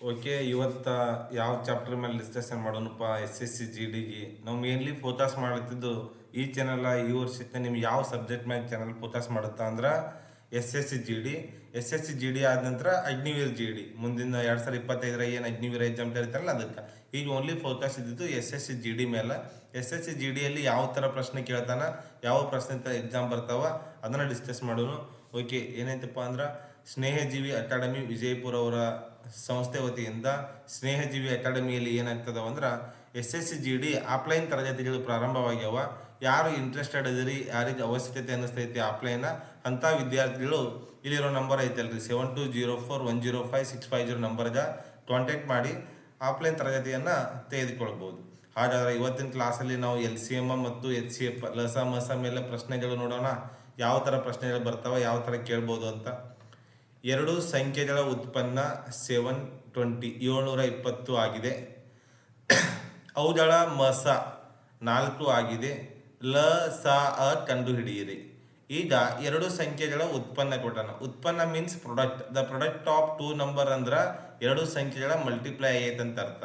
Okay, ಇವತ್ತು ಯಾವ chapter ಮೇಲೆ ಡಿಸ್ಕಷನ್ ಮಾಡೋಣಪ್ಪ? SSC GDಗೆ ನಾವು ಮೇನ್ಲಿ ಫೋಕಸ್ ಮಾಡುತ್ತಿದ್ದು ಈ ಚಾನಲ್ ಈ ವರ್ಷಕ್ಕೆ ನಿಮ್ಗೆ ಯಾವ ಸಬ್ಜೆಕ್ಟ್ ಮೇಲೆ ಚಾನಲ್ ಫೋಕಸ್ ಮಾಡುತ್ತಾ ಅಂದ್ರೆ S S C G D ಆದ ನಂತರ ಅಗ್ನಿವೀರ್ GD ಮುಂದಿನ 2025 ಏನು ಅಗ್ನಿವೀರ್ ಎಕ್ಸಾಮ್ ಕರೀತಾರಲ್ಲ ಅದಕ್ಕೆ ಈಗ ಓನ್ಲಿ ಫೋಕಸ್ ಇದ್ದಿದ್ದು SSC GD ಮೇಲೆ. SSC GDಯಲ್ಲಿ ಯಾವ ಥರ ಪ್ರಶ್ನೆ ಕೇಳ್ತಾನ, ಯಾವ ಪ್ರಶ್ನೆ ಎಕ್ಸಾಮ್ ಬರ್ತಾವ ಅದನ್ನು ಡಿಸ್ಕಸ್ ಮಾಡೋಣ. ಓಕೆ, ಏನೈತಪ್ಪ ಅಂದ್ರೆ ಸ್ನೇಹಜೀವಿ ಅಕಾಡೆಮಿ ವಿಜಯಪುರ ಅವರ ಸಂಸ್ಥೆ ವತಿಯಿಂದ ಸ್ನೇಹಜೀವಿ ಅಕಾಡೆಮಿಯಲ್ಲಿ ಏನಾಗ್ತದವ ಅಂದ್ರೆ SSC GD ಆಫ್ಲೈನ್ ತರಗತಿಗಳು ಪ್ರಾರಂಭವಾಗ್ಯಾವ. ಯಾರು ಇಂಟ್ರೆಸ್ಟೆಡ್ ಇದೀರಿ, ಯಾರಿಗೆ ಅವಶ್ಯಕತೆ ಅನ್ನಿಸ್ತೈತಿ ಆಫ್ಲೈನ ಅಂಥ ವಿದ್ಯಾರ್ಥಿಗಳು ಇಲ್ಲಿರೋ ನಂಬರ್ ಐತಲ್ರಿ 7204105650 ನಂಬರ್ಗೆ ಕಾಂಟ್ಯಾಕ್ಟ್ ಮಾಡಿ ಆಫ್ಲೈನ್ ತರಗತಿಯನ್ನು ತೆಗೆದುಕೊಳ್ಬೋದು. ಹಾಗಾದರೆ ಇವತ್ತಿನ ಕ್ಲಾಸಲ್ಲಿ ನಾವು LCM ಮತ್ತು HCF ಲಸ ಮಸ ಮೇಲೆ ಪ್ರಶ್ನೆಗಳು ನೋಡೋಣ. ಯಾವ ಥರ ಪ್ರಶ್ನೆಗಳು ಬರ್ತಾವೆ, ಯಾವ ಥರ ಕೇಳ್ಬೋದು ಅಂತ. ಎರಡು ಸಂಖ್ಯೆಗಳ ಉತ್ಪನ್ನ 720 ಆಗಿದೆ. ಅವುಗಳ ಮಸ 4 ಆಗಿದೆ. ಲ ಸ ಅ ಕಂಡುಹಿಡಿಯಿರಿ. ಈಗ ಎರಡು ಸಂಖ್ಯೆಗಳ ಉತ್ಪನ್ನ ಕೊಟ್ಟಾನ. ಉತ್ಪನ್ನ means product. The product of two number ಅಂದ್ರೆ ಎರಡು ಸಂಖ್ಯೆಗಳ ಮಲ್ಟಿಪ್ಲೈ ಆಗೈತೆ ಅಂತ ಅರ್ಥ.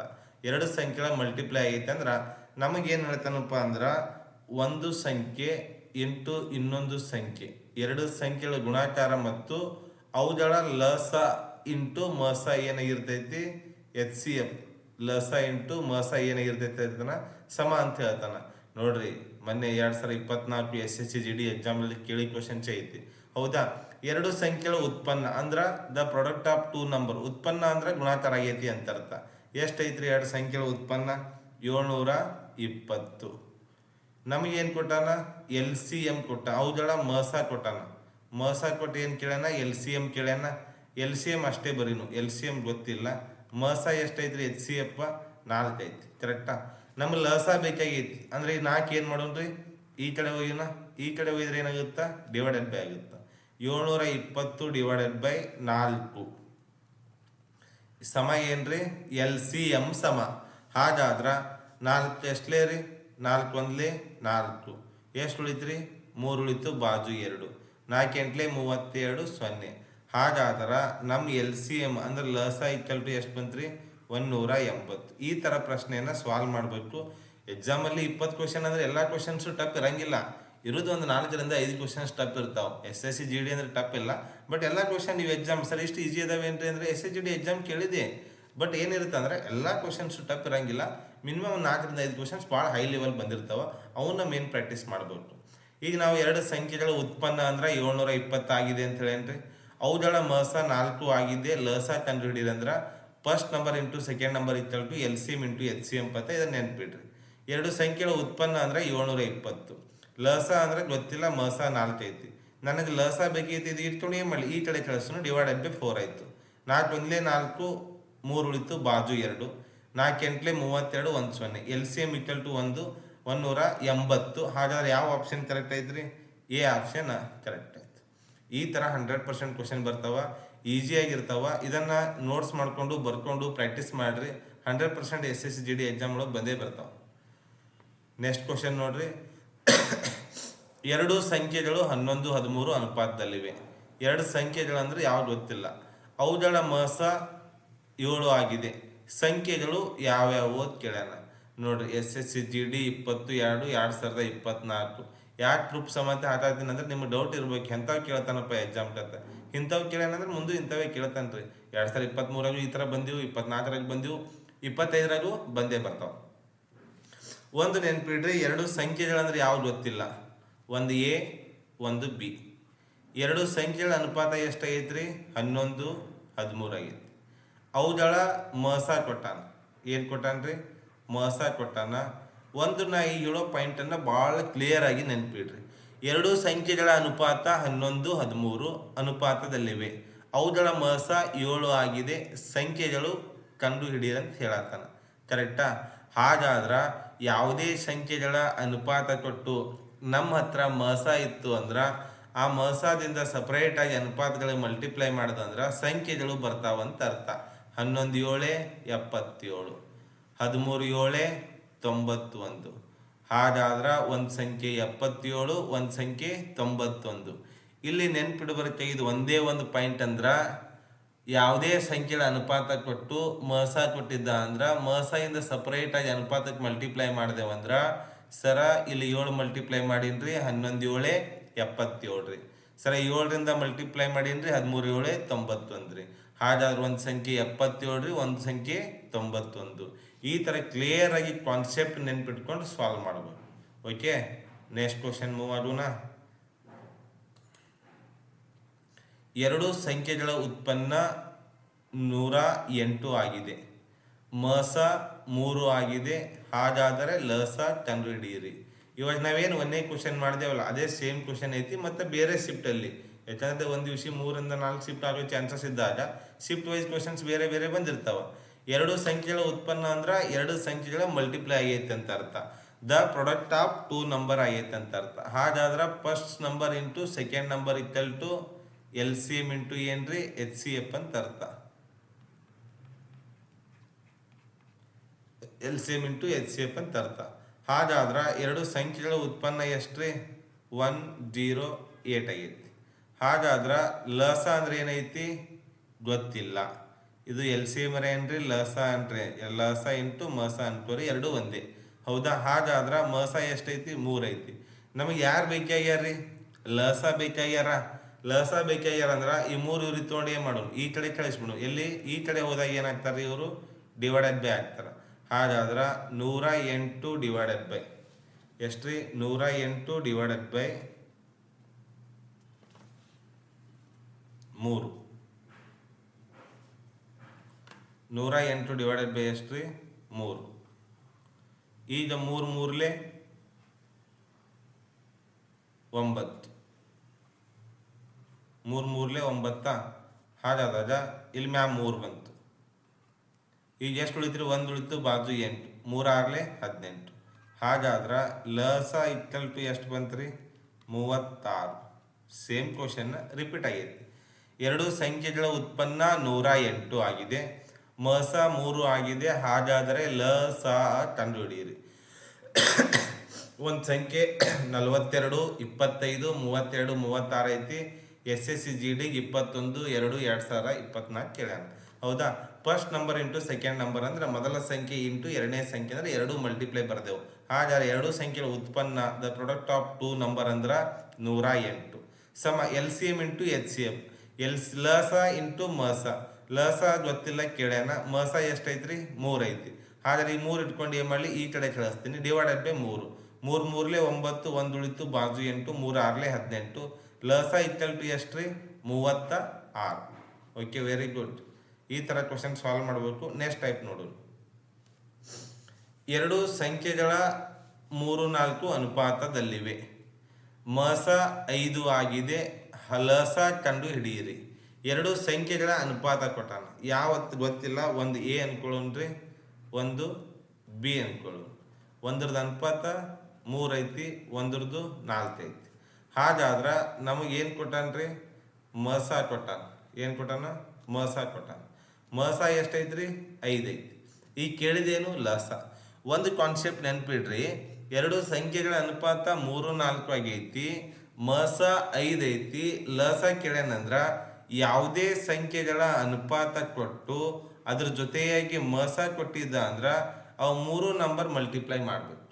ಎರಡು ಸಂಖ್ಯೆಗಳ ಮಲ್ಟಿಪ್ಲೈ ಆಗೈತೆ ಅಂದ್ರೆ ನಮಗೇನು ಹೇಳ್ತಾನಪ್ಪ ಅಂದ್ರೆ ಒಂದು ಸಂಖ್ಯೆ ಇಂಟು ಇನ್ನೊಂದು ಸಂಖ್ಯೆ, ಎರಡು ಸಂಖ್ಯೆಗಳ ಗುಣಾಕಾರ ಮತ್ತು ಅವುಗಳ ಲಸ ಇಂಟು ಮಸ ಏನಾಗಿರ್ತೈತಿ HCF. ಲಸ ಇಂಟು ಮಸ ಏನಾಗಿರ್ತೈತಿ ಅದನ್ನ ಸಮ ಅಂತ ಹೇಳ್ತಾನ. ನೋಡ್ರಿ, ಮೊನ್ನೆ 2024 SSC GD ಎಕ್ಸಾಮಲ್ಲಿ ಕೇಳಿ ಕ್ವಶನ್ಸ್ ಐತಿ. ಹೌದಾ? ಎರಡು ಸಂಖ್ಯೆಗಳ ಉತ್ಪನ್ನ ಅಂದ್ರೆ the product of two number. ಉತ್ಪನ್ನ ಅಂದ್ರೆ ಗುಣಾಕಾರ ಆಗೈತಿ ಅಂತ ಅರ್ಥ. ಎಷ್ಟೈತ್ರಿ ಎರಡು ಸಂಖ್ಯೆಗಳ ಉತ್ಪನ್ನ? 720. ನಮಗೇನು ಕೊಟ್ಟಾನ? LCM ಕೊಟ್ಟ. ಅವುಗಳ ಮಸ ಕೊಟ್ಟಾನ. ಮಸ ಕೊಟ್ಟು ಏನು ಕೇಳ್ಯಾನ? LCM ಕೇಳ್ಯಾನ. LCM ಅಷ್ಟೇ ಬರೀನು, LCM ಗೊತ್ತಿಲ್ಲ. ಮಸ ಎಷ್ಟೈತ್ರಿ? HCF 4 ಐತಿ. ಕರೆಕ್ಟಾ? ನಮ್ಗೆ ಲಸ ಬೇಕಾಗೈತಿ ಅಂದ್ರೆ ಈ 4 ಏನು ಮಾಡೋಣ್ರಿ? ಈ ಕಡೆ ಹೋಗಿನ, ಈ ಕಡೆ ಹೋಗಿದ್ರೆ ಏನಾಗುತ್ತಾ? ಡಿವೈಡೆಡ್ ಬೈ ಆಗುತ್ತಾ. 720/4 ಸಮ ಏನ್ರಿ? LCM ಸಮ. ಹಾಗಾದ್ರೆ 4 ಎಷ್ಟಲೇ ರೀ? 4 1 4. ಎಷ್ಟು ಉಳಿತ್ರಿ? 3 ಉಳಿತು, ಬಾಜು 2. 4 8 32 0. ಹಾಗಾದ್ರೆ ನಮ್ಮ LCM ಅಂದ್ರೆ ಲಸ ಈಕ್ವಲ್ ಟು ಎಷ್ಟು ಬಂತ್ರಿ? 180. ಈ ಥರ ಪ್ರಶ್ನೆಯನ್ನು ಸಾಲ್ವ್ ಮಾಡಬೇಕು. ಎಕ್ಸಾಮಲ್ಲಿ 20 ಕ್ವಶನ್ ಅಂದರೆ ಎಲ್ಲ ಕ್ವಶನ್ಸು ಟಫ್ ಇರಂಗಿಲ್ಲ. ಇರೋದು ಒಂದು 4ರಿಂದ 5 ಕ್ವಶನ್ಸ್ ಟಫ್ ಇರ್ತಾವೆ. SSC GD ಅಂದರೆ ಟಫ್ ಇಲ್ಲ, ಬಟ್ ಎಲ್ಲ ಕ್ವಶನ್ ನೀವು ಎಕ್ಸಾಮ್ ಸರ್ ಇಷ್ಟು ಈಜಿ ಅದಾವೆ ಏನ್ರಿ ಅಂದರೆ SSC GD ಎಕ್ಸಾಮ್ ಕೇಳಿದೆ. ಬಟ್ ಏನಿರುತ್ತೆ ಅಂದರೆ ಎಲ್ಲ ಕ್ವಶನ್ಸು ಟಫ್ ಇರಂಗಿಲ್ಲ. ಮಿನಿಮಮ್ 4ರಿಂದ 5 ಕ್ವಶನ್ಸ್ ಭಾಳ ಹೈ ಲೆವೆಲ್ ಬಂದಿರ್ತಾವೆ. ಅವನ್ನ ಮೇನ್ ಪ್ರಾಕ್ಟೀಸ್ ಮಾಡಬೇಕು. ಈಗ ನಾವು ಎರಡು ಸಂಖ್ಯೆಗಳ ಉತ್ಪನ್ನ ಅಂದ್ರೆ 720 ಆಗಿದೆ ಅಂತ ಹೇಳೇನ್ರಿ. ಅವುಗಳ ಮಸ 4 ಆಗಿದೆ. ಲಸ ಕಂಡುಹಿಡಿದ್ರಿ ಅಂದ್ರೆ first number into second number equal to LCM into HCM ಅಂತ ಇದನ್ನ ನೆನ್ಪಿಡ್ರಿ. ಎರಡು ಸಂಖ್ಯೆಗಳ ಉತ್ಪನ್ನ ಅಂದ್ರೆ 720. ಲಸ ಅಂದ್ರೆ ಗೊತ್ತಿಲ್ಲ, ಮಸ 4 ಐತಿ. ನನಗೆ ಲಸ ಬೇಕೈತಿ, ಇದು ಇಟ್ಕೊಂಡು ಏನು ಮಾಡಲಿ? ಈ ಕಡೆ ಕಳಿಸೋಣ, ಡಿವೈಡೆಡ್ ಬೈ 4 ಆಯಿತು. 4 1 4, 3 ಉಳಿತು, ಬಾಜು 2. 4 8 32 1 0. LCM equal to 180. ಹಾಗಾದ್ರೆ ಯಾವ ಆಪ್ಷನ್ ಕರೆಕ್ಟ್ ಐತ್ರಿ? ಎ ಆಪ್ಷನ್ ಕರೆಕ್ಟ್ ಐತಿ. ಈ ಥರ 100% ಕ್ವಶನ್ ಬರ್ತಾವ, ಈಸಿಯಾಗಿರ್ತಾವ. ಇದನ್ನು ನೋಟ್ಸ್ ಮಾಡಿಕೊಂಡು ಬರ್ಕೊಂಡು ಪ್ರಾಕ್ಟೀಸ್ ಮಾಡಿರಿ. 100% SSC GD ಎಕ್ಸಾಮ್ ಒಳಗೆ ಬಂದೇ ಬರ್ತಾವೆ. ನೆಕ್ಸ್ಟ್ ಕ್ವಶನ್ ನೋಡ್ರಿ. ಎರಡು ಸಂಖ್ಯೆಗಳು 11 13 ಅನುಪಾತದಲ್ಲಿವೆ. ಎರಡು ಸಂಖ್ಯೆಗಳು ಅಂದರೆ ಯಾವ್ದು ಗೊತ್ತಿಲ್ಲ. ಅವುಗಳ ಮಸ 7 ಆಗಿದೆ. ಸಂಖ್ಯೆಗಳು ಯಾವ್ಯಾವು ಅಂತ ಕೇಳ್ಯಾನ. ನೋಡ್ರಿ, SSC GD 20/2/2024 ಯಾಕೆ ಪ್ರೂಫ್ ಸಮಾತ ಹಾಕಾತೀನಿ ಅಂದ್ರೆ ನಿಮ್ಗೆ ಡೌಟ್ ಇರ್ಬೇಕು, ಎಂಥವು ಕೇಳ್ತಾನಪ್ಪ ಎಕ್ಸಾಮ್ ಕತ್ತ. ಇಂಥವು ಕೇಳ್ಯಾನಂದ್ರೆ ಮುಂದೆ ಇಂಥವೇ ಕೇಳ್ತಾನೆ ರೀ. 2023 ಈ ಥರ ಬಂದೀವು, 24 ಬಂದೀವು, 25 ಬಂದೇ ಬರ್ತಾವೆ. ಒಂದು ನೆನ್ಪಿಡ್ರಿ, ಎರಡು ಸಂಖ್ಯೆಗಳಂದ್ರೆ ಯಾವ್ದು ಗೊತ್ತಿಲ್ಲ. ಒಂದು A ಒಂದು B. ಎರಡು ಸಂಖ್ಯೆಗಳ ಅನುಪಾತ ಎಷ್ಟಾಗೈತ್ರಿ? 11 13 ಆಗೈತಿ. ಅವುಗಳ ಮಸ ಕೊಟ್ಟಾನ. ಏನು ಕೊಟ್ಟಾನ್ರಿ? ಮಸ ಕೊಟ್ಟಾನ. ಒಂದು ನಾ ಈ ಹೇಳೋ ಪಾಯಿಂಟನ್ನು ಭಾಳ ಕ್ಲಿಯರ್ ಆಗಿ ನೆನ್ಪಿಡ್ರಿ. ಎರಡು ಸಂಖ್ಯೆಗಳ ಅನುಪಾತ 11 13 ಅನುಪಾತದಲ್ಲಿವೆ. ಅವುಗಳ ಮಸ 7 ಆಗಿದೆ. ಸಂಖ್ಯೆಗಳು ಕಂಡು ಹಿಡಿಯಂತ ಹೇಳತ್ತಾನ. ಕರೆಕ್ಟಾ? ಹಾಗಾದ್ರೆ ಯಾವುದೇ ಸಂಖ್ಯೆಗಳ ಅನುಪಾತ ಕೊಟ್ಟು ನಮ್ಮ ಹತ್ರ ಮಸ ಇತ್ತು ಅಂದ್ರೆ ಆ ಮಸದಿಂದ ಸಪ್ರೇಟಾಗಿ ಅನುಪಾತಗಳಿಗೆ ಮಲ್ಟಿಪ್ಲೈ ಮಾಡ್ದಂದ್ರೆ ಸಂಖ್ಯೆಗಳು ಬರ್ತಾವಂತ ಅರ್ಥ. 11 7 77, 13 7 91. ಹಾಗಾದ್ರೆ ಒಂದು ಸಂಖ್ಯೆ 77, ಒಂದು ಸಂಖ್ಯೆ 91. ಇಲ್ಲಿ ನೆನ್ಪಿಡ್ಬರ್ಕೆ ಇದು ಒಂದೇ ಒಂದು ಪಾಯಿಂಟ್ ಅಂದ್ರೆ ಯಾವುದೇ ಸಂಖ್ಯೆಗಳ ಅನುಪಾತ ಕೊಟ್ಟು ಮಸ ಕೊಟ್ಟಿದ್ದ ಅಂದ್ರೆ ಮಸ ಇಂದ ಸಪ್ರೇಟಾಗಿ ಅನುಪಾತಕ್ಕೆ ಮಲ್ಟಿಪ್ಲೈ ಮಾಡಿದೆವಂದ್ರೆ ಸರ ಇಲ್ಲಿ 7 ಮಲ್ಟಿಪ್ಲೈ ಮಾಡೀನ್ರಿ 11 7 77 ರೀ. ಸರ 7ರಿಂದ ಮಲ್ಟಿಪ್ಲೈ ಮಾಡೀನ್ರಿ 13 7 91 ರೀ. ಹಾಗಾದ್ರೆ ಒಂದು ಸಂಖ್ಯೆ 77 ರೀ, ಒಂದು ಸಂಖ್ಯೆ 91. ಈ ಥರ ಕ್ಲಿಯರ್ ಆಗಿ ಕಾನ್ಸೆಪ್ಟ್ ನೆನ್ಪಿಟ್ಕೊಂಡು ಸಾಲ್ವ್ ಮಾಡ್ಬೋದು. ಓಕೆ, ನೆಕ್ಸ್ಟ್ ಕ್ವಶನ್ ಮೂವ್ ಮಾಡೋಣ. ಎರಡು ಸಂಖ್ಯೆಗಳ ಉತ್ಪನ್ನ 108 ಆಗಿದೆ. ಮಸ 3 ಆಗಿದೆ. ಹಾಗಾದರೆ ಲಸ ಕಂಡುಹಿಡಿಯಿರಿ. ಇವಾಗ ನಾವೇನು ಒಂದೇ ಕ್ವಶನ್ ಮಾಡಿದೆವಲ್ಲ ಅದೇ ಸೇಮ್ ಕ್ವಶನ್ ಐತಿ, ಮತ್ತು ಬೇರೆ ಶಿಫ್ಟಲ್ಲಿ. ಯಾಕಂದರೆ ಒಂದು ದಿವಸ 3ರಿಂದ 4 ಶಿಫ್ಟ್ ಆಗೋ ಚಾನ್ಸಸ್ ಇದ್ದಾಗ ಶಿಫ್ಟ್ ವೈಸ್ ಕ್ವಶನ್ಸ್ ಬೇರೆ ಬೇರೆ ಬಂದಿರ್ತಾವೆ. ಎರಡು ಸಂಖ್ಯೆಗಳ ಉತ್ಪನ್ನ ಅಂದ್ರೆ ಎರಡು ಸಂಖ್ಯೆಗಳ ಮಲ್ಟಿಪ್ಲೈ ಆಗೈತೆ ಅಂತ ಅರ್ಥ. ದ ಪ್ರಾಡಕ್ಟ್ ಆಫ್ 2 ನಂಬರ್ ಆಗೈತೆ ಅಂತ ಅರ್ಥ. ಹಾಗಾದ್ರೆ first number into second number equal to LCM into ಏನ್ರಿ HCF ಅಂತ ಅರ್ಥ. LCM ಇಂಟು HCF ಅಂತ ಅರ್ಥ. ಹಾಗಾದ್ರೆ ಎರಡು ಸಂಖ್ಯೆಗಳ ಉತ್ಪನ್ನ ಎಷ್ಟ್ರಿ 108 ಆಗೈತಿ. ಹಾಗಾದ್ರೆ ಲಸ ಅಂದ್ರೆ ಏನೈತಿ ಗೊತ್ತಿಲ್ಲ. ಇದು LCM ಏನ್ರಿ ಲಸ ಅನ್ರಿ ಲಸ ಇಂಟು ಮಸ ಅನ್ಕೋರಿ, ಎರಡು ಒಂದೇ. ಹೌದಾ? ಹಾಗಾದ್ರೆ ಮಸ ಎಷ್ಟೈತಿ 3 ಐತಿ. ನಮಗೆ ಯಾರು ಬೇಕಾಗ್ಯಾರ್ರಿ? ಲಸ ಬೇಕಾಗ್ಯಾರ. ಲಸ ಬೇಕಾಗ್ಯಾರ ಅಂದ್ರೆ ಈ 3 ಇವ್ರಿಗೆ ತೊಗೊಂಡು ಏನು ಮಾಡೋಣ, ಈ ಕಡೆ ಕಳಿಸ್ಬಿಡು. ಎಲ್ಲಿ ಈ ಕಡೆ ಹೋದಾಗ ಏನಾಗ್ತಾರೆ ಇವರು ಡಿವೈಡೆಡ್ ಬೈ ಆಗ್ತಾರೆ. ಹಾಗಾದ್ರೆ 108 ಡಿವೈಡೆಡ್ ಬೈ ಎಷ್ಟ್ರಿ 108 ಡಿವೈಡೆಡ್ ಬೈ 3. 108 ಡಿವೈಡೆಡ್ ಬೈ ಎಷ್ಟ್ರಿ 3. ಈಗ 3 3 9. 3 3 9. ಹಾಗಾದಾಗ ಇಲ್ಲಿ ಮ್ಯಾಮ್ 3 ಬಂತು. ಈಗ ಎಷ್ಟು ಉಳಿತ್ರಿ? 1 ಉಳಿತು, ಬಾಜು 8. 3 6 18. ಹಾಗಾದ್ರೆ ಲಸ ಇಕ್ವಲ್ ಟು ಎಷ್ಟು ಬಂತ್ರಿ 36. ಸೇಮ್ ಕ್ವಶನ್ ರಿಪೀಟ್ ಆಗೈತಿ. ಎರಡು ಸಂಖ್ಯೆಗಳ ಉತ್ಪನ್ನ 108 ಆಗಿದೆ. ಮಸ 3 ಆಗಿದೆ. ಹಾಗಾದರೆ ಲಸ ಕಂಡುಹಿಡಿಯಿರಿ. ಒಂದು ಸಂಖ್ಯೆ 42 25 32 36 ಐತಿ. SSCGD 21 2 2024 ಕೇಳ್ಯಾನ. ಹೌದಾ? First number into second number ಅಂದ್ರೆ ಮೊದಲ ಸಂಖ್ಯೆ ಇಂಟು ಎರಡನೇ ಸಂಖ್ಯೆ ಅಂದ್ರೆ ಎರಡು ಮಲ್ಟಿಪ್ಲೈ ಬರ್ದೇವು. ಹಾಗಾದ್ರೆ ಎರಡು ಸಂಖ್ಯೆಗಳ ಉತ್ಪನ್ನ ದ ಪ್ರಾಡಕ್ಟ್ ಆಫ್ 2 ನಂಬರ್ ಅಂದ್ರೆ 108 ಸಮ LCM ಇಂಟು HCF. ಲಸ ಇಂಟು ಮಸ. ಲಸ ಗೊತ್ತಿಲ್ಲ ಕೇಳ್ಯಾನ. ಮಸ ಎಷ್ಟೈತ್ರಿ 3 ಐತಿ. ಹಾಗಾದ್ರೆ ಈ 3 ಇಟ್ಕೊಂಡು ಏನು ಮಾಡಲಿ, ಈ ಕಡೆ ಕಳಿಸ್ತೀನಿ. Divided by 3. 3 3 9. 1 ಉಳಿತು, ಬಾಜು 8. 3 6 18. ಲಸ ಇಕ್ವಲ್ ಟು ಎಷ್ಟ್ರಿ 36. Okay, very good. ಈ ಥರ ಕ್ವಶನ್ ಸಾಲ್ವ್ ಮಾಡಬೇಕು. ನೆಕ್ಸ್ಟ್ ಟೈಪ್ ನೋಡೋಣ. ಎರಡು ಸಂಖ್ಯೆಗಳ 3 4 ಅನುಪಾತದಲ್ಲಿವೆ. ಮಸ 5 ಆಗಿದೆ. ಲಸ ಕಂಡು ಹಿಡಿಯಿರಿ. ಎರಡು ಸಂಖ್ಯೆಗಳ ಅನುಪಾತ ಕೊಟ್ಟಾನ. ಯಾವತ್ತು ಗೊತ್ತಿಲ್ಲ. ಒಂದು A ಅನ್ಕೊಳ್ಳೋಣ್ರಿ, ಒಂದು B ಅನ್ಕೊಳ್ಳೋಣ. ಒಂದ್ರದ್ದು ಅನುಪಾತ 3 ಐತಿ, ಒಂದ್ರದ್ದು 4 ಐತಿ. ಹಾಗಾದ್ರೆ ನಮಗೇನು ಕೊಟ್ಟಾನ್ರಿ? ಮಸ ಕೊಟ್ಟಾನ. ಏನು ಕೊಟ್ಟಾನ? ಮಸ ಕೊಟ್ಟಾನ. ಮಸ ಎಷ್ಟೈತ್ರಿ 5 ಐತಿ. ಈಗ ಕೇಳಿದೇನು ಲಸ. ಒಂದು ಕಾನ್ಸೆಪ್ಟ್ ನೆನ್ಪಿಡ್ರಿ, ಎರಡು ಸಂಖ್ಯೆಗಳ ಅನುಪಾತ 3 4 ಆಗೈತಿ. ಮಸ 5 ಐತಿ. ಲಸ ಕೇಳ್ಯಾನಂದ್ರ ಯಾವುದೇ ಸಂಖ್ಯೆಗಳ ಅನುಪಾತ ಕೊಟ್ಟು ಅದ್ರ ಜೊತೆಯಾಗಿ ಮಸ ಕೊಟ್ಟಿದ್ದ ಅಂದ್ರೆ ಅವು 3 ನಂಬರ್ ಮಲ್ಟಿಪ್ಲೈ ಮಾಡಬೇಕು.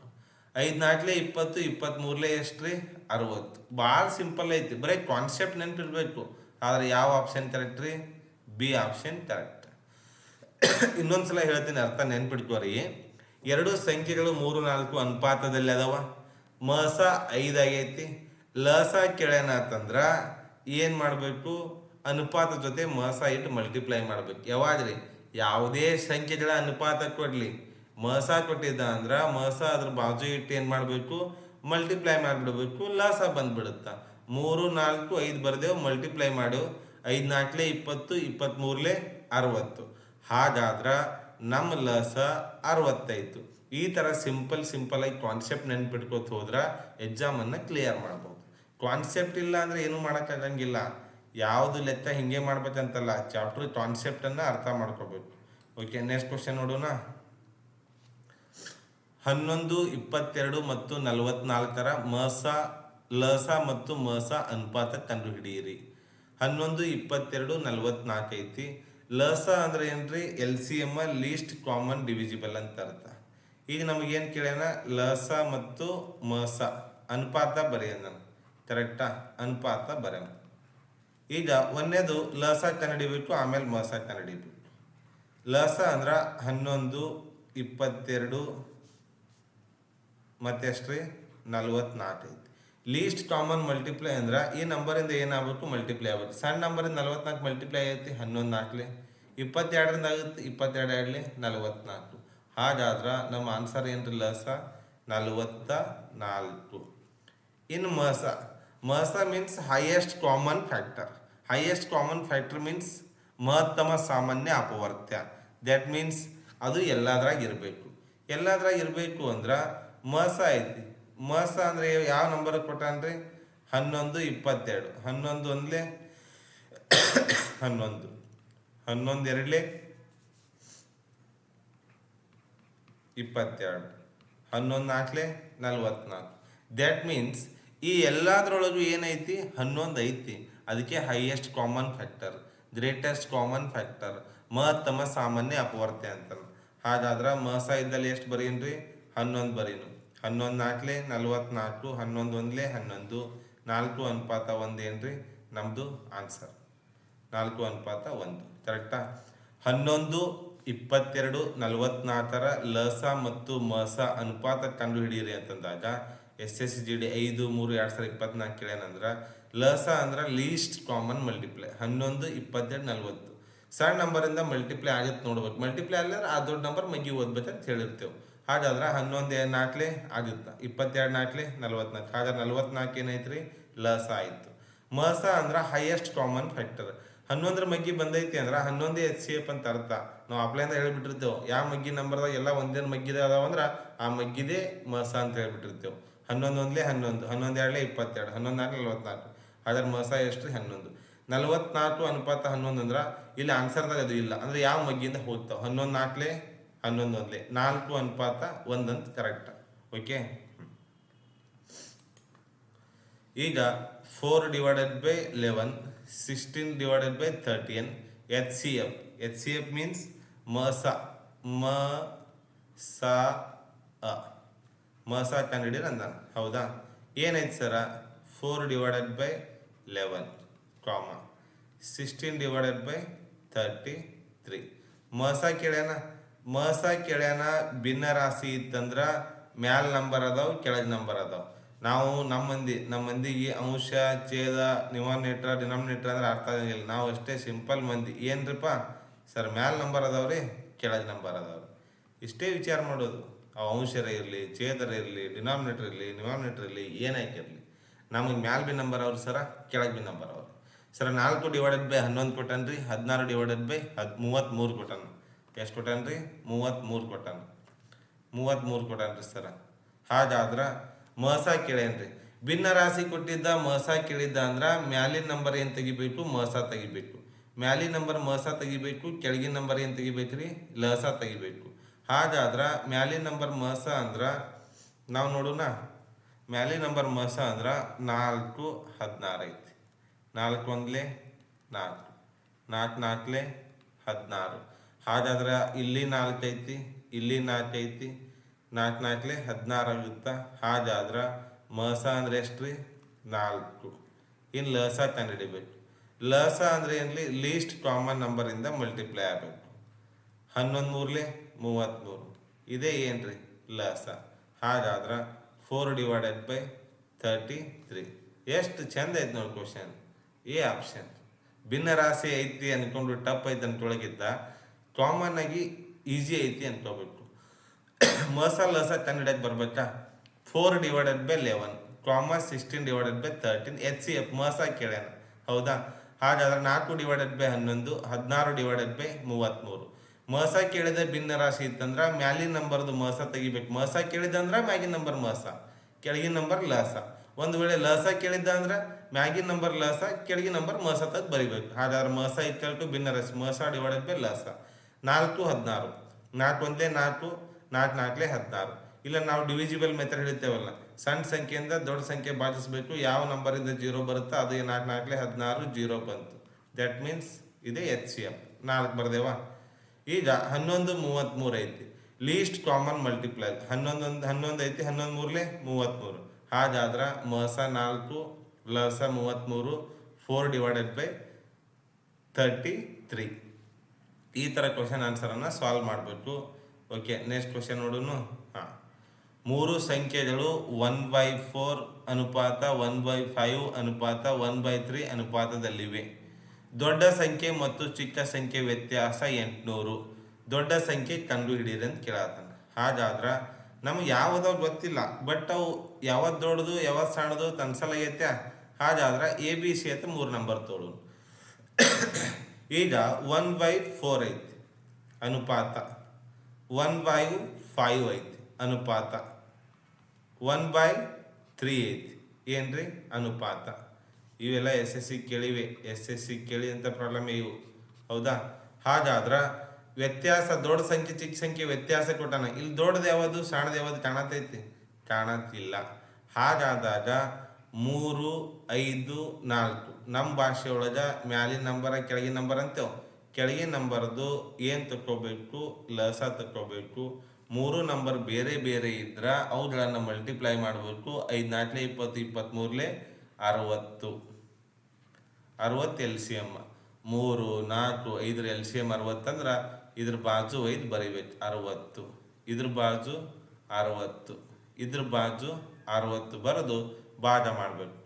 5 4 20 23 ಎಷ್ಟ್ರಿ 60. ಭಾಳ ಸಿಂಪಲ್ ಐತಿ. ಬರೀ ಕಾನ್ಸೆಪ್ಟ್ ನೆನ್ಪಿಡ್ಬೇಕು. ಆದ್ರೆ ಯಾವ ಆಪ್ಷನ್ ಕರೆಕ್ಟ್ ರೀ? B option correct. ಇನ್ನೊಂದ್ಸಲ ಹೇಳ್ತೀನಿ, ಅರ್ಥ ನೆನ್ಪಿಡ್ಕೋರಿ. ಎರಡು ಸಂಖ್ಯೆಗಳು 3 4 ಅನುಪಾತದಲ್ಲಿ ಅದಾವ. ಮಸ 5 ಆಗೈತಿ. ಲಸ ಕೇಳ್ಯಾನಂತಂದ್ರ ಏನು ಮಾಡಬೇಕು? ಅನುಪಾತ ಜೊತೆ ಮಸ ಇಟ್ಟು ಮಲ್ಟಿಪ್ಲೈ ಮಾಡ್ಬೇಕು. ಯಾವಾಗ್ರಿ? ಯಾವುದೇ ಸಂಖ್ಯೆಗಳ ಅನುಪಾತ ಕೊಡ್ಲಿ, ಮಸ ಕೊಟ್ಟಿದ್ದ ಅಂದ್ರೆ ಮಸ ಅದ್ರ ಬಾಜು ಇಟ್ಟು ಏನು ಮಾಡಬೇಕು? ಮಲ್ಟಿಪ್ಲೈ ಮಾಡಿಬಿಡ್ಬೇಕು. ಲಸ ಬಂದ್ಬಿಡುತ್ತ. 3 4 5 ಬರ್ದೇವು, ಮಲ್ಟಿಪ್ಲೈ ಮಾಡೆವು. 5 4 20 23 60. ಹಾಗಾದ್ರೆ ನಮ್ಮ ಲಸ 60 ಈ ಥರ ಸಿಂಪಲ್ ಆಗಿ ಕಾನ್ಸೆಪ್ಟ್ ನೆನ್ಪಿಟ್ಕೋತ ಹೋದ್ರೆ ಎಕ್ಸಾಮನ್ನು ಕ್ಲಿಯರ್ ಮಾಡ್ಬೋದು. ಕಾನ್ಸೆಪ್ಟ್ ಇಲ್ಲ ಅಂದರೆ ಏನೂ ಮಾಡೋಕ್ಕಾಗಂಗಿಲ್ಲ. ಯಾವುದು ಲೆಕ್ಕ ಹಿಂಗೆ ಮಾಡ್ಬೇಕಂತಲ್ಲ, ಚಾಪ್ಟರ್ ಕಾನ್ಸೆಪ್ಟನ್ನು ಅರ್ಥ ಮಾಡ್ಕೋಬೇಕು. ಓಕೆ, ನೆಕ್ಸ್ಟ್ ಕ್ವಶನ್ ನೋಡೋಣ. 11 22 ಮತ್ತು 44 ಮಸ ಲಸ ಮತ್ತು ಮಸ ಅನುಪಾತ ಕಂಡುಹಿಡಿಯಿರಿ. 11 22 44 ಐತಿ. ಲಸ ಅಂದ್ರೆ ಏನ್ರಿ LCM ಲೀಸ್ಟ್ ಕಾಮನ್ ಡಿವಿಸಿಬಲ್ ಅಂತ ಅರ್ಥ. ಈಗ ನಮಗೇನು ಕೇಳ್ಯಾನ ಲಸ ಮತ್ತು ಮಸ ಅನುಪಾತ ಬರೆಯೋಣ ನಾನು, ಕರೆಕ್ಟಾ? ಅನುಪಾತ ಬರೆಯೋಣ. ಈಗ ಒಂದೇದು ಲಸ ಕಂಡಿಡಿಬೇಕು, ಆಮೇಲೆ ಮಸ ಕಂಡಿಡಿಬೇಕು. ಲಸ ಅಂದ್ರ 11, 22 ಮತ್ತೆ ಎಷ್ಟ್ರಿ 44 ಐತಿ. ಲೀಸ್ಟ್ ಕಾಮನ್ ಮಲ್ಟಿಪ್ಲೈ ಅಂದ್ರೆ ಈ ನಂಬರಿಂದ ಏನಾಗಬೇಕು ಮಲ್ಟಿಪ್ಲೈ ಆಗ್ಬೇಕು. ಸಣ್ಣ ನಂಬರಿಂದ 44 ಮಲ್ಟಿಪ್ಲೈ ಆಗೈತಿ 11 4 22ರಿಂದ ಆಗುತ್ತೆ 22 44. ಹಾಗಾದ್ರೆ ನಮ್ಮ ಆನ್ಸರ್ ಏನ್ರಿ ಲಸ 44. ಇನ್ನು ಮಸ, ಮಸ means highest common factor. Highest common factor means ಮಹತ್ತಮ ಸಾಮಾನ್ಯ ಅಪವರ್ತ್ಯ. ದ್ಯಾಟ್ ಮೀನ್ಸ್ ಅದು ಎಲ್ಲದ್ರಾಗ ಇರಬೇಕು. ಎಲ್ಲದ್ರಾಗ ಇರಬೇಕು ಅಂದ್ರೆ ಮಸ ಐತಿ. ಮಸ ಅಂದ್ರೆ ಯಾವ ನಂಬರ್ ಕೊಟ್ಟಾನ್ರಿ 11 22. 11 1 11, 11 2 22, 11 4 44. ದ್ಯಾಟ್ ಮೀನ್ಸ್ ಈ ಎಲ್ಲದ್ರೊಳಗೂ ಏನೈತಿ 11 ಐತಿ. ಅದಕ್ಕೆ highest common factor, greatest common factor, ಮಹತ್ತಮ ಸಾಮಾನ್ಯ ಅಪವರ್ತ್ಯ ಅಂತಾರೆ. ಹಾಗಾದ್ರೆ ಮಸ ಇದ್ದಲ್ಲಿ ಎಷ್ಟು ಬರೀನ್ರಿ 11 ಬರೀನು. 11 4 44, 11 1 11, 4 ಅನುಪಾತ 1 ಏನ್ರಿ ನಮ್ದು ಆನ್ಸರ್ 4 ಅನುಪಾತ 1. ಕರೆಕ್ಟಾ? 11 22 44 ಲಸ ಮತ್ತು ಮಸ ಅನುಪಾತ ಕಂಡು ಹಿಡೀರಿ ಅಂತಂದಾಗ SSGD 5/3/2024 ಕೇಳ್ಯಾನಂದ್ರ ಲಸ ಅಂದ್ರೆ ಲೀಸ್ಟ್ ಕಾಮನ್ ಮಲ್ಟಿಪ್ಲೈ 11 22 40. ಸಣ್ಣ ನಂಬರಿಂದ ಮಲ್ಟಿಪ್ಲೈ ಆಗತ್ತೆ ನೋಡ್ಬೇಕು. ಮಲ್ಟಿಪ್ಲೈ ಆಗಲಿದ್ರೆ ಆ ದೊಡ್ಡ ನಂಬರ್ ಮಗ್ಗಿ ಓದ್ಬೇಕಂತ ಹೇಳಿರ್ತೇವೆ. ಹಾಗಾದ್ರೆ 11 4 ಆಗುತ್ತೆ, 22 4 44. ಹಾಗಾದ್ರೆ 44 ಏನೈತ್ರಿ ಲಸ ಆಯಿತು. ಮಸ ಅಂದ್ರೆ ಹೈಯೆಸ್ಟ್ ಕಾಮನ್ ಫ್ಯಾಕ್ಟರ್. 11 ಮಗ್ಗಿ ಬಂದೈತಿ ಅಂದ್ರೆ 11 HCF ಅಂತ ಅರ್ಥ. ನಾವು ಅಪ್ಲೈಂದ ಹೇಳ್ಬಿಟ್ಟಿರ್ತೇವೆ ಯಾವ ಮಗ್ಗಿ ನಂಬರ್ದಾಗ ಎಲ್ಲ ಒಂದೇ ಮಗ್ಗಿದೆ ಅದಾವ ಅಂದ್ರೆ ಆ ಮಗ್ಗಿದೇ ಮಸ ಅಂತ ಹೇಳ್ಬಿಟ್ಟಿರ್ತೇವೆ. 11 1 11, 11 2 22, 11 4 44. ಹಾಗಾದ್ರೆ ಮಸ ಎಷ್ಟು 11. 44 ಅನುಪಾತ 11 ಅಂದ್ರೆ ಇಲ್ಲಿ ಆನ್ಸರ್ದಾಗ ಅದು ಇಲ್ಲ ಅಂದ್ರೆ ಯಾವ ಮಗ್ಗಿಯಿಂದ ಹೋಗ್ತಾವ. 11 4 11 1 4 ಅನುಪಾತ 1 ಅಂತ ಕರೆಕ್ಟ್. ಓಕೆ. ಈಗ 4/11, 16/13 HCF. HCF ಮೀನ್ಸ್ ಮಸ ಮಸ ಕಂಡಿಡೀರಿ ಅಂದ. ಹೌದಾ? ಏನೈತಿ ಸರ 4/11, 16/33. ಮಸ ಕೇಳ್ಯಾನ ಭಿನ್ನ ರಾಶಿ ಇತ್ತಂದ್ರ ಮ್ಯಾಲ್ ನಂಬರ್ ಅದಾವ, ಕೆಳಗೆ ನಂಬರ್ ಅದಾವ. ನಾವು ನಮ್ಮ ಮಂದಿಗೆ ಅಂಶ, ಛೇದ, ಡಿನಾಮಿನೇಟರ್ ಅಂದ್ರೆ ಅರ್ಥ ಆಗಂಗಿಲ್ಲ. ನಾವು ಅಷ್ಟೇ ಸಿಂಪಲ್ ಮಂದಿ. ಏನ್ರಿಪ್ಪ ಸರ್ ಮ್ಯಾಲ್ ನಂಬರ್ ಅದಾವ್ರಿ, ಕೆಳಗೆ ನಂಬರ್ ಅದಾವ್ರಿ, ಇಷ್ಟೇ ವಿಚಾರ ಮಾಡೋದು. ಅವು ಅಂಶರ ಇರಲಿ, ಛೇದರ ಇರಲಿ, ಡಿನಾಮಿನೇಟರ್ ಇರಲಿ, ಏನಾಯ್ಕಿರಲಿ, ನಮಗೆ ಮ್ಯಾಲ್ ಬಿ ನಂಬರ್ ಅವ್ರು ಸರ, ಕೆಳಗೆ ಬಿ ನಂಬರ್ ಅವ್ರು ಸರ. 4/11 ಕೊಟ್ಟನ್ರಿ, 16/33 ಕೊಟ್ಟಾನ. ಎಷ್ಟು ಕೊಟ್ಟಾನ್ರಿ 33 ಕೊಟ್ಟಾನ. 33 ಕೊಟ್ಟಾನ್ರಿ ಸರ. ಹಾಗಾದ್ರೆ ಮಸ ಕೇಳೇನ್ರಿ. ಭಿನ್ನ ರಾಶಿ ಕೊಟ್ಟಿದ್ದ ಮಸ ಕೇಳಿದ್ದ ಅಂದ್ರೆ ಮ್ಯಾಲಿನ ನಂಬರ್ ಏನು ತೆಗಿಬೇಕು, ಮಸ ತೆಗಿಬೇಕು. ಮ್ಯಾಲಿನ ನಂಬರ್ ಮಸ ತೆಗಿಬೇಕು, ಕೆಳಗಿನ ನಂಬರ್ ಏನು ತೆಗಿಬೇಕ್ರಿ, ಲಸ ತೆಗಿಬೇಕು. ಹಾಗಾದ್ರೆ ಮ್ಯಾಲಿನ ನಂಬರ್ ಮಸ ಅಂದ್ರೆ ನಾವು ನೋಡೋಣ. ಮ್ಯಾಲಿನ ನಂಬರ್ ಮಸ ಅಂದ್ರೆ 4 16 ಐತಿ. 4 1 4, 4 4 16. ಹಾಗಾದ್ರೆ ಇಲ್ಲಿ 4 ಐತಿ, ಇಲ್ಲಿ 4 ಐತಿ, 4 4 16 ಆಗುತ್ತಾ. ಹಾಗಾದ್ರೆ ಮಸ ಅಂದ್ರೆ ಎಷ್ಟ್ರಿ 4. ಇನ್ನು ಲಸ ಕಂಡುಹಿಡಿಬೇಕು. ಲಸ ಅಂದ್ರೆ ಏನ್ಲಿ ಲೀಸ್ಟ್ ಕಾಮನ್ ನಂಬರಿಂದ ಮಲ್ಟಿಪ್ಲೈ ಆಗಬೇಕು. 11 3 33. ಇದೇ ಏನ್ರಿ ಲಸ. ಹಾಗಾದ್ರೆ 4/33. ಎಷ್ಟು ಚಂದ ಐತಿ ನೋಡಿ ಕ್ವಶನ್. A option. ಭಿನ್ನ ರಾಶಿ ಐತಿ ಅನ್ಕೊಂಡು ಟಪ್ ಐತಿ ಅನ್ಕೊಳಗಿದ್ದ ಕಾಮನ್ ಆಗಿ ಈಸಿ ಐತಿ ಅನ್ಕೋಬೇಕು. ಮಸ ಲಸ ಕಂಡುಹಿಡಿಯಕ್ಕೆ ಬರ್ಬೇಕಾ. 4/11, 16/13 HCF ಮಸ ಕೇಳ್ಯಾನ. ಹೌದಾ? ಹಾಗಾದ್ರೆ 4/11, 16/33. ಮಸ ಕೇಳಿದ ಭಿನ್ನ ರಾಶಿ ಇತ್ತಂದ್ರ ಮ್ಯಾಲಿನ ನಂಬರ್ದು ಮಸ ತೆಗಿಬೇಕು. ಮಸ ಕೇಳಿದಂದ್ರ ಮ್ಯಾಗಿನ ನಂಬರ್ ಮಸ, ಕೆಳಗಿನ ನಂಬರ್ ಲಸ. ಒಂದು ವೇಳೆ ಲಸ ಕೇಳಿದ್ದ ಅಂದ್ರೆ ಮ್ಯಾಗಿನ ನಂಬರ್ ಲಸ, ಕೆಳಗಿನ ನಂಬರ್ ಮಸ ತಗ್ ಬರಿಬೇಕು. ಹಾಗಾದ್ರೆ ಮಸ ಇಕ್ಕಲ್ ಟು ಭಿನ್ನ ರಾಶಿ ಮಸ / ಲಸ. 4 16, 4 1 4, 4 4 16. ಇಲ್ಲ ನಾವು ಡಿವಿಜಿಬಲ್ ಮೆಥಡ್ ಹೇಳ್ತೇವಲ್ಲ, ಸಣ್ಣ ಸಂಖ್ಯೆಯಿಂದ ದೊಡ್ಡ ಸಂಖ್ಯೆ ಭಾಗಿಸಬೇಕು. ಯಾವ ನಂಬರಿಂದ 0 ಬರುತ್ತಾ ಅದು 4 4 16 0 ಬಂತು. ದಟ್ ಮೀನ್ಸ್ ಇದೇ HCF. 4 ಬರ್ದೇವ. ಈಗ 11 33 ಐತಿ. ಲೀಸ್ಟ್ ಕಾಮನ್ ಮಲ್ಟಿಪ್ಲೈರ್ 11 ಐತಿ. 11 ಮೂರ್ಲೆ 33. ಹಾಗಾದ್ರೆ ಮಸ 4 ಲಸ 33 4/33. ಈ ಥರ ಕ್ವಶನ್ ಆನ್ಸರನ್ನು ಸಾಲ್ವ್ ಮಾಡಬೇಕು. ಓಕೆ, ನೆಕ್ಸ್ಟ್ ಕ್ವಶನ್ ನೋಡೋಣ. ಹಾಂ, 3 ಸಂಖ್ಯೆಗಳು 1/4 ಅನುಪಾತ 1/5 ಅನುಪಾತ 1/3 ಅನುಪಾತದಲ್ಲಿವೆ. ದೊಡ್ಡ ಸಂಖ್ಯೆ ಮತ್ತು ಚಿಕ್ಕ ಸಂಖ್ಯೆ ವ್ಯತ್ಯಾಸ 800. ದೊಡ್ಡ ಸಂಖ್ಯೆ ಕಂಡುಹಿಡಿಯಿರಿ ಅಂತ ಕೇಳತ್ತಾನ. ಹಾಗಾದ್ರೆ ನಮ್ಗೆ ಯಾವುದೋ ಗೊತ್ತಿಲ್ಲ, ಬಟ್ ಅವು ಯಾವತ್ತು ದೊಡ್ಡದು ಯಾವತ್ತು ಸಣ್ಣದು ತನ್ಸಲಾಗೈತೆ. ಹಾಗಾದ್ರೆ ABC ಅಂತ 3 ನಂಬರ್ ತೋಳು. ಈಗ 1/4 ಐತಿ ಅನುಪಾತ, 1/5 ಐತಿ ಅನುಪಾತ, 1/3 ಐತಿ ಏನ್ರಿ ಅನುಪಾತ. ಇವೆಲ್ಲ SSC ಕೇಳಿವೆ. SSC ಕೇಳಿ ಅಂತ ಪ್ರಾಬ್ಲಮ್ ಇವು, ಹೌದಾ? ಹಾಗಾದ್ರೆ ವ್ಯತ್ಯಾಸ ದೊಡ್ಡ ಸಂಖ್ಯೆ ಚಿಕ್ಕ ಸಂಖ್ಯೆ ವ್ಯತ್ಯಾಸ ಕೊಟ್ಟಾನ. ಇಲ್ಲಿ ದೊಡ್ಡದು ಯಾವುದು ಸಣ್ಣದು ಯಾವುದು ಕಾಣತೈತಿ? ಕಾಣತಿಲ್ಲ. ಹಾಗಾದಾಗ 3, 5, 4 ನಮ್ಮ ಭಾಷೆ ಒಳಗೆ ಮ್ಯಾಲಿನ ನಂಬರ ಕೆಳಗಿನ ನಂಬರ್ ಅಂತೇವೆ. ಕೆಳಗಿನ ನಂಬರ್ದು ಏನು ತಗೋಬೇಕು? ಲಸ ತಗೋಬೇಕು. 3 ನಂಬರ್ ಬೇರೆ ಬೇರೆ ಇದ್ರೆ ಅವುಗಳನ್ನು ಮಲ್ಟಿಪ್ಲೈ ಮಾಡಬೇಕು. 5 4 20, 23 60. 60 LCM. 3 4 5 LCM 60 ಅಂದ್ರೆ ಇದ್ರ ಬಾಜು 5 ಬರಿಬೇಕು 60. ಇದ್ರ ಬಾಜು 60, ಇದ್ರ ಬಾಜು 60 ಬರೆದು ಭಾಗ ಮಾಡಬೇಕು.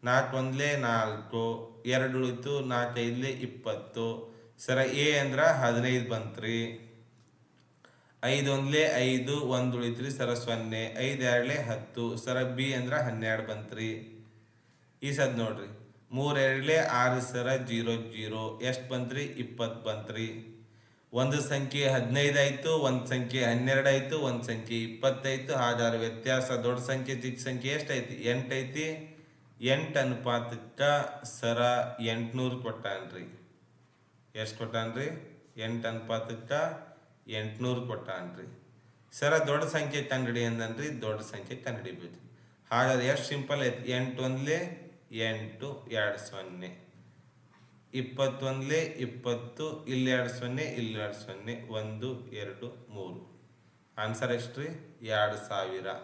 4 1 4, 2 ಉಳಿತು, 4 5 20. ಸರ ಎ ಅಂದ್ರೆ 15 ಬಂತ್ರಿ. 5 1 5, 1 ಉಳಿತ್ರಿ ಸರ 0. 5 2 10. ಸರ ಬಿ ಅಂದ್ರೆ 12 ಬಂತ್ರಿ. ಈ ಸದ್ ನೋಡ್ರಿ, 3 2 6 ಸರ 0 0. ಎಷ್ಟು ಬಂತ್ರಿ? 20 ಬಂತ್ರಿ. ಒಂದು ಸಂಖ್ಯೆ 15 ಆಯಿತು, ಒಂದು ಸಂಖ್ಯೆ 12 ಆಯಿತು, ಒಂದು ಸಂಖ್ಯೆ 20 ಆಯಿತು. ಹಾಗಾದ್ರೆ ವ್ಯತ್ಯಾಸ ದೊಡ್ಡ ಸಂಖ್ಯೆ ಚಿಕ್ಕ ಸಂಖ್ಯೆ ಎಷ್ಟೈತಿ? 8 ಐತಿ. 8 ಅನುಪಾತಕ್ಕೆ ಸರ 800 ಕೊಟ್ಟಾನ್ರಿ. ಎಷ್ಟು ಕೊಟ್ಟಾನ್ರಿ? 8 ಅನುಪಾತಕ್ಕೆ 800 ಕೊಟ್ಟಾನ್ರಿ. ಸರ ದೊಡ್ಡ ಸಂಖ್ಯೆ ಕಂಡುಹಿಡಿ ಅಂದನ್ರಿ. ದೊಡ್ಡ ಸಂಖ್ಯೆ ಕಂಡುಹಿಡಿಬೇಕು. ಹಾಗಾದ್ರೆ ಎಷ್ಟು ಸಿಂಪಲ್ ಐತಿ? 8 1 8, 2 0. 21 20, ಇಲ್ಲಿ 2 0, ಇಲ್ಲಿ 2 0. 1 2 3. ಆನ್ಸರ್ ಎಷ್ಟು ರೀ? 2000.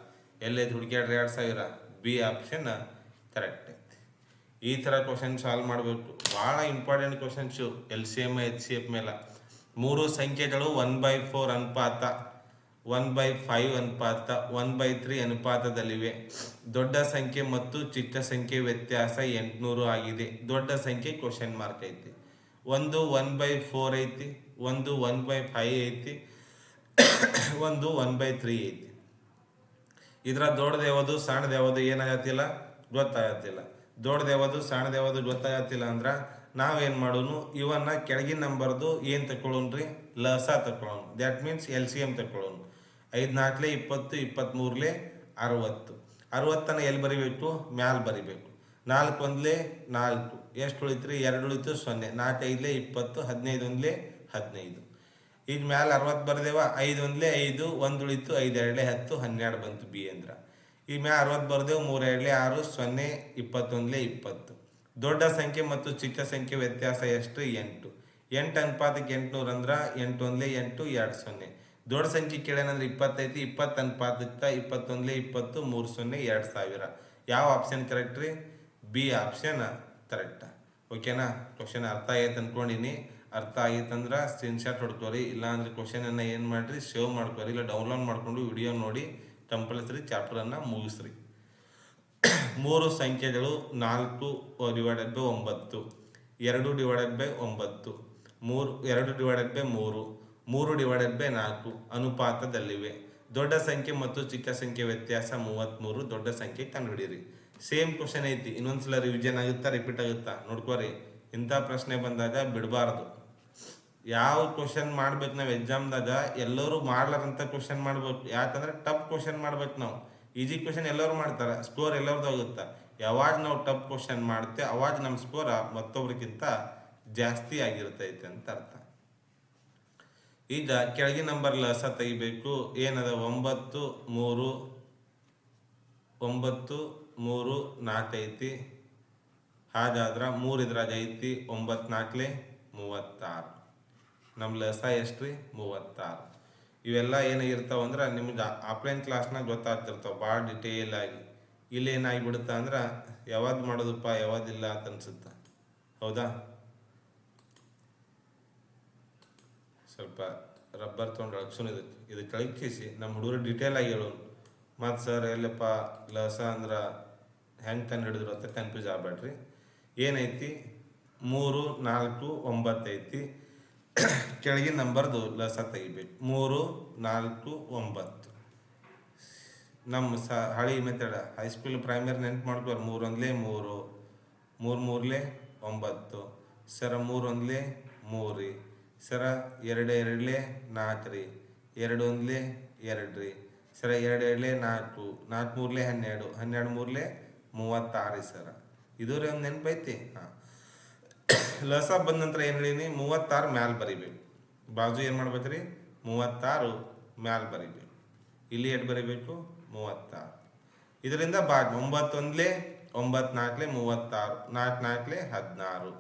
ಎಲ್ಲೈತಿ ಹುಡುಕ್ಯಾಡ್ರಿ 2000? ಬಿ ಆಪ್ಷನ್ ಕರೆಕ್ಟ್ ಐತಿ. ಈ ಥರ ಕ್ವಶನ್ ಸಾಲ್ವ್ ಮಾಡಬೇಕು. ಭಾಳ ಇಂಪಾರ್ಟೆಂಟ್ ಕ್ವಶನ್ಸು LCM HCF ಮೇಲೆ. 3 ಸಂಖ್ಯೆಗಳು 1/4 ಅನುಪಾತ 1/5 ಅನುಪಾತ 1/3 ಅನುಪಾತದಲ್ಲಿವೆ. ದೊಡ್ಡ ಸಂಖ್ಯೆ ಮತ್ತು ಚಿಕ್ಕ ಸಂಖ್ಯೆ ವ್ಯತ್ಯಾಸ 800 ಆಗಿದೆ. ದೊಡ್ಡ ಸಂಖ್ಯೆ ಕ್ವಶನ್ ಮಾರ್ಕ್ ಐತಿ. ಒಂದು 1/4 ಐತಿ, ಒಂದು 1/5 ಐತಿ, ಒಂದು 1/3 ಐತಿ. ಇದರ ದೊಡ್ಡದು ಯಾವುದು ಸಣ್ಣದು ಯಾವುದು ಏನಾಗತ್ತಿಲ್ಲ? ಗೊತ್ತಾಗತ್ತಿಲ್ಲ. ದೊಡ್ಡದು ಯಾವುದು ಸಣ್ಣದು ಯಾವುದು ಗೊತ್ತಾಗತ್ತಿಲ್ಲ ಅಂದ್ರೆ ನಾವೇನು ಮಾಡೋನು? ಇವನ್ನ ಕೆಳಗಿನ ನಂಬರ್ದು ಏನು ತಗೊಳ್ಳೋಣ್ರಿ? ಲಸ ತಗೊಳ್ಳೋಣ. ದ್ಯಾಟ್ ಮೀನ್ಸ್ LCM ತಗೊಳ್ಳೋಣ. 5 4 20, 23 60. 60 ಎಲ್ಲಿ ಬರಿಬೇಕು? ಮ್ಯಾಲ ಬರಿಬೇಕು. 4 1 4, ಎಷ್ಟು ಉಳಿತ್ರಿ? 2 ಉಳಿತು 0. 4 5 20, 15 1 15. ಈಗ ಮ್ಯಾಲ 60 ಬರ್ದೇವ. 5 1 5, 1 ಉಳಿತು, 5 2 10, 12 ಬಂತು ಬಿ ಅಂದ್ರೆ. ಈಗ ಮ್ಯಾಲ 60 ಬರ್ದೇವು. 3 2 6, 0 21 20. ದೊಡ್ಡ ಸಂಖ್ಯೆ ಮತ್ತು ಚಿಕ್ಕ ಸಂಖ್ಯೆ ವ್ಯತ್ಯಾಸ ಎಷ್ಟು? 8. 8 ಅನುಪಾತಕ್ಕೆ 800 ಅಂದ್ರೆ 8 1 8, 2 0. ದೊಡ್ಡ ಸಂಖ್ಯೆ ಕೇಳೇನಂದ್ರೆ 20 ಐತಿ. 20 ಅನುಪಾತಕ್ಕೆ 21 20, 3 0 2000. ಯಾವ ಆಪ್ಷನ್ ಕರೆಕ್ಟ್ ರೀ? B option correct. ಓಕೆನಾ? ಕ್ವಶನ್ ಅರ್ಥ ಆಗೈತೆ ಅಂದ್ಕೊಂಡಿನಿ. ಅರ್ಥ ಆಗೈತಂದ್ರೆ ಸ್ಕ್ರೀನ್ಶಾಟ್ ಹೊಡ್ಕೋರಿ. ಇಲ್ಲಾಂದ್ರೆ ಕ್ವಶನನ್ನು ಏನು ಮಾಡಿರಿ? ಸೇವ್ ಮಾಡ್ಕೋರಿ. ಇಲ್ಲ ಡೌನ್ಲೋಡ್ ಮಾಡ್ಕೊಂಡು ವಿಡಿಯೋ ನೋಡಿ ಕಂಪಲ್ಸರಿ ಚಾಪ್ಟರನ್ನು ಮುಗಿಸ್ರಿ. 3 ಸಂಖ್ಯೆಗಳು 4 / 9, 2 / 9, 2 / 3, 3 / 4 ಅನುಪಾತದಲ್ಲಿವೆ. ದೊಡ್ಡ ಸಂಖ್ಯೆ ಮತ್ತು ಚಿಕ್ಕ ಸಂಖ್ಯೆ ವ್ಯತ್ಯಾಸ 33. ದೊಡ್ಡ ಸಂಖ್ಯೆ ಕಂಡುಹಿಡಿಯಿರಿ. ಸೇಮ್ ಕ್ವಶನ್ ಐತಿ. ಇನ್ನೊಂದ್ಸಲ ರಿವಿಷನ್ ಆಗುತ್ತಾ ರಿಪೀಟ್ ಆಗುತ್ತಾ ನೋಡ್ಕೋರಿ. ಇಂಥ ಪ್ರಶ್ನೆ ಬಂದಾಗ ಬಿಡಬಾರ್ದು. ಯಾವ ಕ್ವಶನ್ ಮಾಡ್ಬೇಕು ನಾವು ಎಕ್ಸಾಮ್ದಾಗ? ಎಲ್ಲರೂ ಮಾಡ್ಲಾರಂಥ ಕ್ವಶನ್ ಮಾಡ್ಬೇಕು. ಯಾಕಂದ್ರೆ ಟಫ್ ಕ್ವಶನ್ ಮಾಡ್ಬೇಕು ನಾವು. ಈಜಿ ಕ್ವಶನ್ ಎಲ್ಲರೂ ಮಾಡ್ತಾರೆ, ಸ್ಕೋರ್ ಎಲ್ಲರದ್ದು ಆಗುತ್ತೆ. ಯಾವಾಗ ನಾವು ಟಫ್ ಕ್ವಶನ್ ಮಾಡ್ತೇವೆ ಅವಾಗ ನಮ್ಮ ಸ್ಕೋರ್ ಮತ್ತೊಬ್ರಿಗಿಂತ ಜಾಸ್ತಿ ಆಗಿರ್ತೈತೆ ಅಂತ ಅರ್ಥ. ಈಗ ಕೆಳಗಿನ ನಂಬರ್ ಲಸ ತೆಗಿಬೇಕು. ಏನದ? 9 3 9 3 4 ಐತಿ. ಹಾಗಾದ್ರೆ 3 ಇದ್ರಾಗ ಐತಿ. 9 4 36. ನಮ್ಮ ಲಸ ಎಷ್ಟು ರೀ 36. ಇವೆಲ್ಲ ಏನಾಗಿರ್ತಾವೆ ಅಂದ್ರೆ ನಿಮ್ಗೆ ಆಫ್ಲೈನ್ ಕ್ಲಾಸ್ನಾಗ ಗೊತ್ತಾಗ್ತಿರ್ತಾವೆ ಭಾಳ ಡಿಟೇಲ್ ಆಗಿ. ಇಲ್ಲಿ ಏನಾಗಿಬಿಡುತ್ತೆ ಅಂದ್ರೆ ಯಾವ್ದು ಮಾಡೋದಪ್ಪ ಯಾವ್ದಿಲ್ಲ ಅಂತ ಅನ್ಸುತ್ತೆ. ಹೌದಾ? ಸ್ವಲ್ಪ ರಬ್ಬರ್ ತೊಗೊಂಡು ಅಳ್ಸೋಣ ಇದು ಕಳಿಸಿ ನಮ್ಮ ಹುಡುಗರು ಡೀಟೇಲ್ ಆಗಿ ಹೇಳೋನು. ಮತ್ತು ಸರ್ ಎಲ್ಲಪ್ಪ ಲಸ ಅಂದ್ರೆ ಹೆಂಗೆ ಕಂಡು ಹಿಡಿದ್ರು ಅಂತ ಕನ್ಫ್ಯೂಸ್ ಆಗಬೇಡ್ರಿ. ಏನೈತಿ 3, 4, 9 ಐತಿ. ಕೆಳಗಿನ ನಂಬರ್ದು ಲಸ ತೆಗಿಬೇಕು. 3, 4, 9 ನಮ್ಮ ಹಳಿ ಮೆಥಡ್ ಹೈಸ್ಕೂಲ್ ಪ್ರೈಮರಿ ನೆನ್ಪು ಮಾಡ್ಕೋರು. 3 1 3, 3 3 9, ಸರ 3 1 3 ರೀ, ಸರ 2 2 4 ರೀ, 2 1 2 ರೀ, ಸರ 2 2 4, 4 3 12, 12 3 36 ರೀ ಸರ. ಇದು ರೀ ಒಂದು ನೆನಪೈತಿ. ಹಾಂ, ಲಸ ಬಂದ ನಂತರ ಏನು ಹೇಳೀನಿ, 36 ಮ್ಯಾಲೆ ಬರಿಬೇಕು. ಬಾಜು ಏನು ಮಾಡ್ಬೇಕು ರೀ, 36 ಮ್ಯಾಲೆ ಬರಿಬೇಕು. ಇಲ್ಲಿ ಎಷ್ಟು ಬರಿಬೇಕು, 36. ಇದರಿಂದ 9 1 9 4 36, 4 4 16,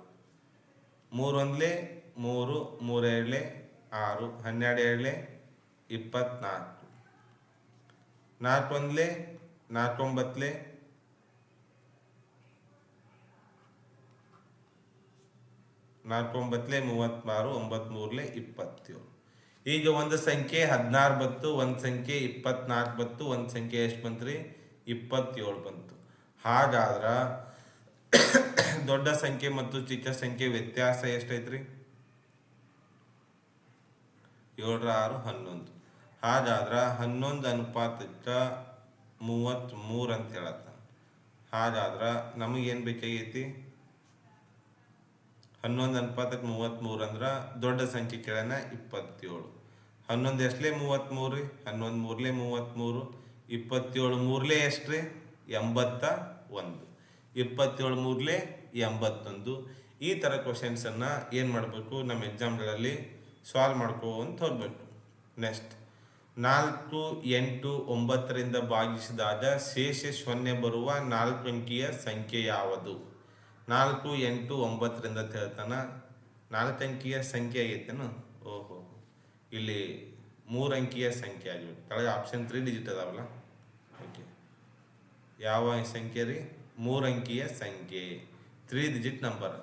3 1 3, 3 2 6, 12 2 24, 4 1 4 9 4 9 36, 9 3 27. ಈಗ ಒಂದು ಸಂಖ್ಯೆ 16 ಬಂತು, ಒಂದು ಸಂಖ್ಯೆ 24 ಬಂತು, ಒಂದು ಸಂಖ್ಯೆ ಎಷ್ಟು ಬಂತು ರೀ, 27 ಬಂತು. ಹಾಗಾದ್ರೆ ದೊಡ್ಡ ಸಂಖ್ಯೆ ಮತ್ತು ಚಿಕ್ಕ ಸಂಖ್ಯೆ ವ್ಯತ್ಯಾಸ ಎಷ್ಟೈತ್ರಿ? 7 6 11. ಹಾಗಾದ್ರೆ 11 ಅನುಪಾತಕ್ಕೆ 33 ಅಂತ ಹೇಳತ್ತ. ಹಾಗಾದ್ರೆ ನಮಗೇನು ಬೇಕಾಗೈತಿ, 11 ಅನುಪಾತಕ್ಕೆ 33 ಅಂದ್ರೆ ದೊಡ್ಡ ಸಂಖ್ಯೆ ಕೆಳನ 27. 11 ಎಷ್ಟಲೇ 33 ರೀ, 11 3 33, 27 3 ಎಷ್ಟು ರೀ, 81, 27 3 81. ಈ ಥರ ಕ್ವಶನ್ಸನ್ನು ಏನು ಮಾಡಬೇಕು, ನಮ್ಮ ಎಕ್ಸಾಮ್ಗಳಲ್ಲಿ ಸಾಲ್ವ್ ಮಾಡ್ಕೊಂತ ಹೋಗ್ಬೇಕು. ನೆಕ್ಸ್ಟ್ 4 8 9ರಿಂದ ಭಾಗಿಸಿದಾಗ ಶೇಷ 0 ಬರುವ 4 ಅಂಕಿಯ ಸಂಖ್ಯೆ ಯಾವುದು? 4 8 9ರಿಂದ ಅಂತ ಹೇಳ್ತಾನೆ. 4 ಅಂಕಿಯ ಸಂಖ್ಯೆ ಆಗೈತೇನು? ಓಹೋ, ಇಲ್ಲಿ 3 ಅಂಕಿಯ ಸಂಖ್ಯೆ ಆಗಿಬಿಟ್ಟು ಕೆಳಗೆ ಆಪ್ಷನ್ 3 ಡಿಜಿಟ್ ಅದಾವಲ್ಲ. ಓಕೆ, ಯಾವ ಸಂಖ್ಯೆ ರೀ? 3 ಅಂಕಿಯ ಸಂಖ್ಯೆ, 3 ಡಿಜಿಟ್ ನಂಬರ್.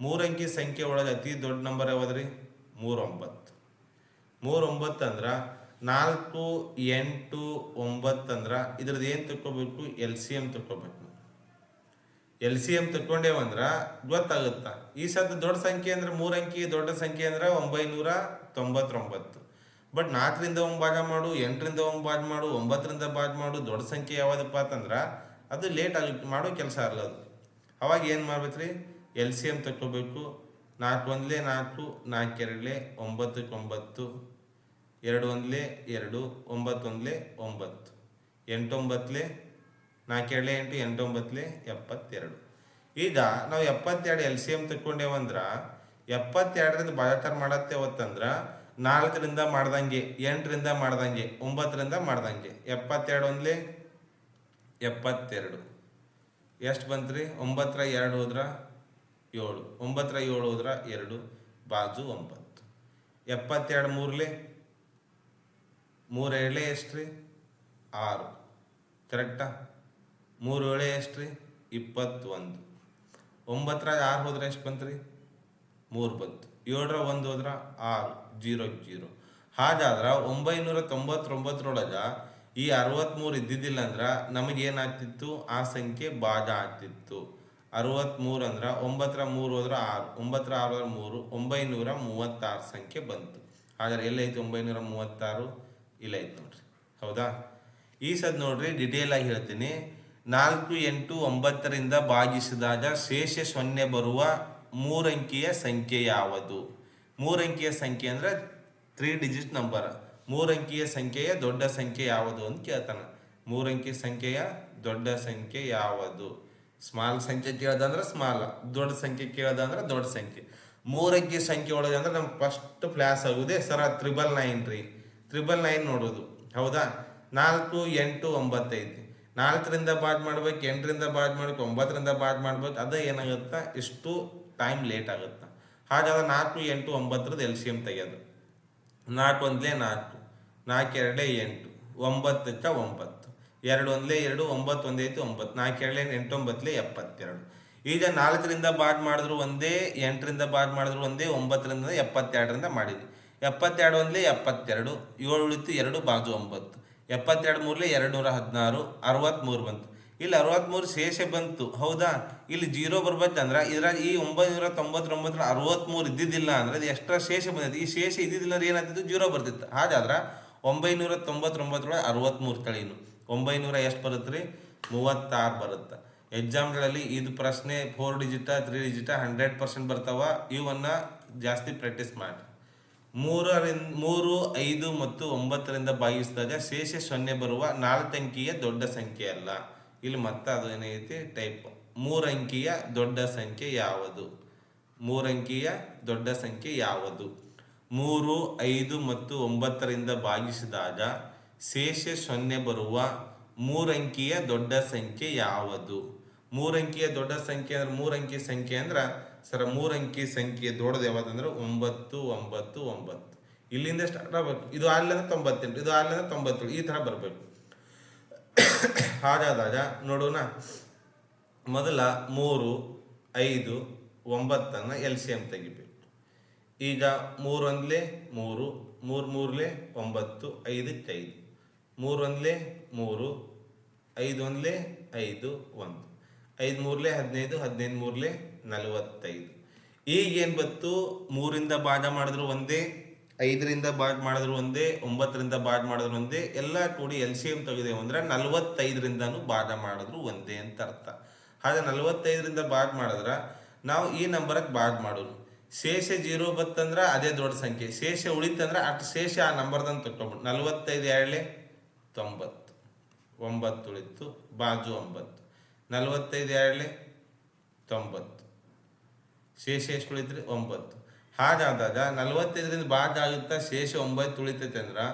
3 ಅಂಕಿ ಸಂಖ್ಯೆ ಒಳಗೆ ಅತಿ ದೊಡ್ಡ ನಂಬರ್ ಯಾವ್ದು ರೀ? 39. 39 ಅಂದ್ರೆ 4 8 9 ಅಂದ್ರೆ ಇದ್ರದ್ದು ಏನು ತಕ್ಕೋಬೇಕು, LCM ತಕ್ಕೋಬೇಕು. LCM ತಕ್ಕೊಂಡೇವಂದ್ರೆ ಗೊತ್ತಾಗುತ್ತಾ. ಈ ಸದ್ದ ದೊಡ್ಡ ಸಂಖ್ಯೆ ಅಂದ್ರೆ 3 ಅಂಕಿ ದೊಡ್ಡ ಸಂಖ್ಯೆ ಅಂದ್ರೆ 999. ಬಟ್ 4ರಿಂದ 1 ಭಾಗ ಮಾಡು, 8ರಿಂದ 1 ಭಾಗ ಮಾಡು, 9ರಿಂದ ಭಾಗ ಮಾಡು, ದೊಡ್ಡ ಸಂಖ್ಯೆ ಯಾವ್ದಪ್ಪ ಅಂತಂದ್ರೆ ಅದು ಲೇಟ್ ಆಗುತ್ತೆ, ಮಾಡೋ ಕೆಲಸ ಅಲ್ಲ ಅದು. ಅವಾಗ ಏನು ಮಾಡ್ಬೇಕು ರೀ, LCM ತಕ್ಕೋಬೇಕು. 4 1 4, 4 2 9 9, 2 1 2, 9 1 9, 8 9 4 2 8 8 9 72. ಈಗ ನಾವು 72 LCM ತಕ್ಕೊಂಡೇವಂದ್ರೆ 72ರಿಂದ ಭಾಗಾಕಾರ ಮಾಡತ್ತೇವತ್ತಂದ್ರೆ 4ರಿಂದ ಮಾಡ್ದಂಗೆ, 8ರಿಂದ ಮಾಡ್ದಂಗೆ, 9ರಿಂದ ಮಾಡ್ದಂಗೆ. 72 1 72 ಎಷ್ಟು ಬಂತು ರೀ? 9ರ 2 ಹೋದ್ರೆ 7, 9ರ 7 ಹೋದ್ರೆ 2, ಬಾಜು 9. 72 3 3 2 ಎಷ್ಟು ರೀ? 6, ಕರೆಕ್ಟಾ? 3 7 ಎಷ್ಟು ರೀ? 21. 9ರ 6 ಹೋದ್ರೆ ಎಷ್ಟು ಬಂತು ರೀ? 3 ಬಂತು. 7ರ 1 ಹೋದ್ರೆ 6, 0 0. ಹಾಗಾದ್ರೆ 999ರೊಳಗೆ ಈ 63 ಇದ್ದಿದ್ದಿಲ್ಲ ಅಂದ್ರೆ ನಮಗೇನಾಗ್ತಿತ್ತು, ಆ ಸಂಖ್ಯೆ ಭಾಗ ಆಗ್ತಿತ್ತು. 63 ಅಂದ್ರೆ 9ರ 3 ಹೋದ್ರೆ 6, 9ರ 6 ಹೋದ್ರೆ 3, 936 ಸಂಖ್ಯೆ ಬಂತು. ಹಾಗಾದ್ರೆ ಎಲ್ಲೈತಿ 936? ಇಲ್ಲೈತಿ ನೋಡ್ರಿ. ಹೌದಾ? ಈ ಸದ್ ನೋಡ್ರಿ ಡಿಟೇಲ್ ಆಗಿ ಹೇಳ್ತೀನಿ. 4 8 9ರಿಂದ ಭಾಗಿಸಿದಾಗ ಶೇಷ 0 ಬರುವ 3 ಅಂಕಿಯ ಸಂಖ್ಯೆ ಯಾವುದು? 3 ಅಂಕಿಯ ಸಂಖ್ಯೆ ಅಂದ್ರೆ 3 ಡಿಜಿಟ್ ನಂಬರ್. 3 ಅಂಕಿಯ ಸಂಖ್ಯೆಯ ದೊಡ್ಡ ಸಂಖ್ಯೆ ಯಾವುದು ಅಂತ ಕೇಳ್ತಾನೆ. 3 ಅಂಕಿ ಸಂಖ್ಯೆಯ ದೊಡ್ಡ ಸಂಖ್ಯೆ ಯಾವುದು? ಸ್ಮಾಲ್ ಸಂಖ್ಯೆ ಕೇಳ್ದಂದ್ರೆ ಸ್ಮಾಲ್, ದೊಡ್ಡ ಸಂಖ್ಯೆ ಕೇಳ್ದಂದ್ರೆ ದೊಡ್ಡ ಸಂಖ್ಯೆ. 3 ಅಂಕಿ ಸಂಖ್ಯೆ ಒಳಗೆ ಅಂದ್ರೆ ನಮ್ಗೆ ಫಸ್ಟ್ ಫ್ಲಾಶ್ ಆಗುದೇ ಸರ 999 ರೀ. 999 ನೋಡೋದು. ಹೌದಾ? 4 8 9 ಐತಿ. 4ರಿಂದ ಭಾಗ ಮಾಡ್ಬೇಕು, 8ರಿಂದ ಭಾಗ ಮಾಡ್ಬೇಕು, 9ರಿಂದ ಭಾಗ ಮಾಡ್ಬೇಕು. ಅದೇ ಏನಾಗುತ್ತಾ, ಇಷ್ಟು ಟೈಮ್ ಲೇಟ್ ಆಗುತ್ತೆ. ಹಾಗಾದ್ರೆ 4, 8, 9 ಎಲ್ ಸಿ ಎಮ್ ತೆಗೆಯೋದು. 4 ಒಂದಲೇ 4, 4 ಎರಡೇ 8, 9 9, 2 ಒಂದಲೇ 2, 9 ಒಂದೈತಿ 9, 4 ಎರಡೇ 8 9 72. ಈಗ 4ರಿಂದ ಬಾದ್ ಮಾಡಿದ್ರು ಒಂದೇ, 8ರಿಂದ ಬಾದ್ ಮಾಡಿದ್ರು ಒಂದೇ, 9ರಿಂದ 72ರಿಂದ ಮಾಡಿದ್ವಿ. 72 ಒಂದಲೇ 72, 7 ಉಳಿತು 2 ಬಾಜು 9, 72 ಮೂರಲೇ 216, 63 ಬಂತು. ಇಲ್ಲಿ 63 ಶೇಷ ಬಂತು, ಹೌದಾ? ಇಲ್ಲಿ 0 ಬರ್ಬೇಕಂದ್ರೆ ಇದ್ರಾಗ ಈ 999 63 ಇದ್ದಿದ್ದಿಲ್ಲ ಅಂದ್ರೆ ಅದು ಎಕ್ಸ್ಟ್ರಾ ಶೇಷ ಬಂದೈತಿ. ಈ ಶೇಷ ಇದ್ದಿದ್ದಿಲ್ಲ ಅಂದ್ರೆ ಏನಾಗ್ತಿತ್ತು? 0 ಬರ್ತಿತ್ತು. ಹಾಗಾದ್ರೆ 999 63 ಕಳೀನು 900 ಎಷ್ಟು ಬರುತ್ತೆ ರೀ? 36 ಬರುತ್ತೆ. ಎಕ್ಸಾಮ್ಗಳಲ್ಲಿ ಇದು ಪ್ರಶ್ನೆ 4 ಡಿಜಿಟ 3 ಡಿಜಿಟ 100% ಬರ್ತಾವ. ಇವನ್ನ ಜಾಸ್ತಿ ಪ್ರಾಕ್ಟೀಸ್ ಮಾಡಿ. 3, 5 ಮತ್ತು 9ರಿಂದ ಭಾಗಿಸಿದಾಗ ಶೇಷ 0 ಬರುವ 4 ಅಂಕಿಯ ದೊಡ್ಡ ಸಂಖ್ಯೆ ಅಲ್ಲ. ಇಲ್ಲಿ ಮತ್ತೆ ಅದು ಏನೈತಿ ಟೈಪ್. 3 ಅಂಕಿಯ ದೊಡ್ಡ ಸಂಖ್ಯೆ ಯಾವುದು? 3 ಅಂಕಿಯ ದೊಡ್ಡ ಸಂಖ್ಯೆ ಯಾವುದು? 3, 5 ಮತ್ತು 9ರಿಂದ ಭಾಗಿಸಿದಾಗ ಶೇಷ 0 ಬರುವ 3 ಅಂಕಿಯ ದೊಡ್ಡ ಸಂಖ್ಯೆ ಯಾವುದು? 3 ಅಂಕಿಯ ದೊಡ್ಡ ಸಂಖ್ಯೆ ಅಂದ್ರೆ 3 ಅಂಕಿ ಸಂಖ್ಯೆ ಅಂದ್ರೆ ಸರ 3 ಅಂಕಿ ಸಂಖ್ಯೆ ದೊಡ್ಡದು ಯಾವ್ದಂದ್ರೆ 9 9 9. ಇಲ್ಲಿಂದ ಸ್ಟಾರ್ಟ್ ಆಗಬೇಕು. ಇದು ಆಗ್ಲಿಂದ 98, ಇದು ಆಗ್ಲಿಂದ 97, ಈ ಥರ ಬರಬೇಕು. ಹಾಗಾದಾಗ ನೋಡೋಣ. ಮೊದಲ 3, 5, 9 ಎಲ್ ಸಿ ಎಮ್ ತೆಗಿಬೇಕು. ಈಗ 3 ಒಂದಲೇ 3, 3 ಮೂರಲೇ 9, 5 5, 3 ಒಂದಲೇ 3, 5 ಒಂದಲೇ 5 1, 5 ಮೂರಲೇ 15, 15 ಮೂರಲೇ 45. ಈಗೇನು ಬಂತು? 3ರಿಂದ ಭಾಗ ಮಾಡಿದ್ರು ಒಂದೇ, 5ರಿಂದ ಭಾಗ ಮಾಡಿದ್ರು ಒಂದೇ, 9ರಿಂದ ಭಾಗ ಮಾಡಿದ್ರು ಒಂದೇ, ಎಲ್ಲ ಕೂಡಿ ಎಲ್ ಸಿ ಎಮ್ ತೆಗೆದೇವು ಅಂದ್ರೆ 45ರಿಂದನೂ ಭಾಗ ಮಾಡಿದ್ರು ಒಂದೇ ಅಂತ ಅರ್ಥ. ಹಾಗೆ 45ರಿಂದ ಭಾಗ ಮಾಡಿದ್ರೆ ನಾವು ಈ ನಂಬರ್ಗೆ ಭಾಗ ಮಾಡೋದು. ಶೇಷ 0 ಬತ್ತಂದ್ರೆ ಅದೇ ದೊಡ್ಡ ಸಂಖ್ಯೆ, ಶೇಷ ಉಳಿತಂದ್ರೆ ಅಷ್ಟು ಶೇಷ ಆ ನಂಬರ್ದಂತ ತೊಗೊಂಡು 45 2 90, 9 ಉಳಿತು ಬಾಜು 9, 45 2 90, ಶೇಷ ಎಷ್ಟು ಉಳಿತ್ರಿ? 9. ಹಾಗಾದಾಗ 45ರಿಂದ ಭಾಗ ಆಗುತ್ತಾ ಶೇಷ 9 ಉಳಿತೈತೆ ಅಂದ್ರೆ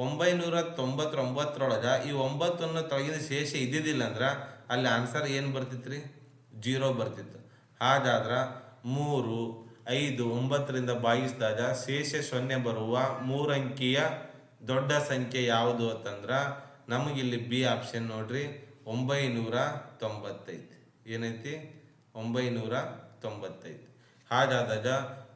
999 ಈ 9 ತೊಳಗಿದ ಶೇಷ ಇದ್ದಿದ್ದಿಲ್ಲ ಅಂದ್ರೆ ಅಲ್ಲಿ ಆನ್ಸರ್ ಏನು ಬರ್ತಿತ್ತು ರೀ? 0 ಬರ್ತಿತ್ತು. ಹಾಗಾದ್ರೆ 3, 5, 9ರಿಂದ ಭಾಗಿಸಿದಾಗ ಶೇಷ 0 ಬರುವ 3 ಅಂಕಿಯ ದೊಡ್ಡ ಸಂಖ್ಯೆ ಯಾವುದು ಅಂತಂದ್ರೆ ನಮಗಿಲ್ಲಿ ಬಿ ಆಪ್ಷನ್ ನೋಡ್ರಿ, 995. ಏನೈತಿ? 995. ಹಾಗಾದಾಗ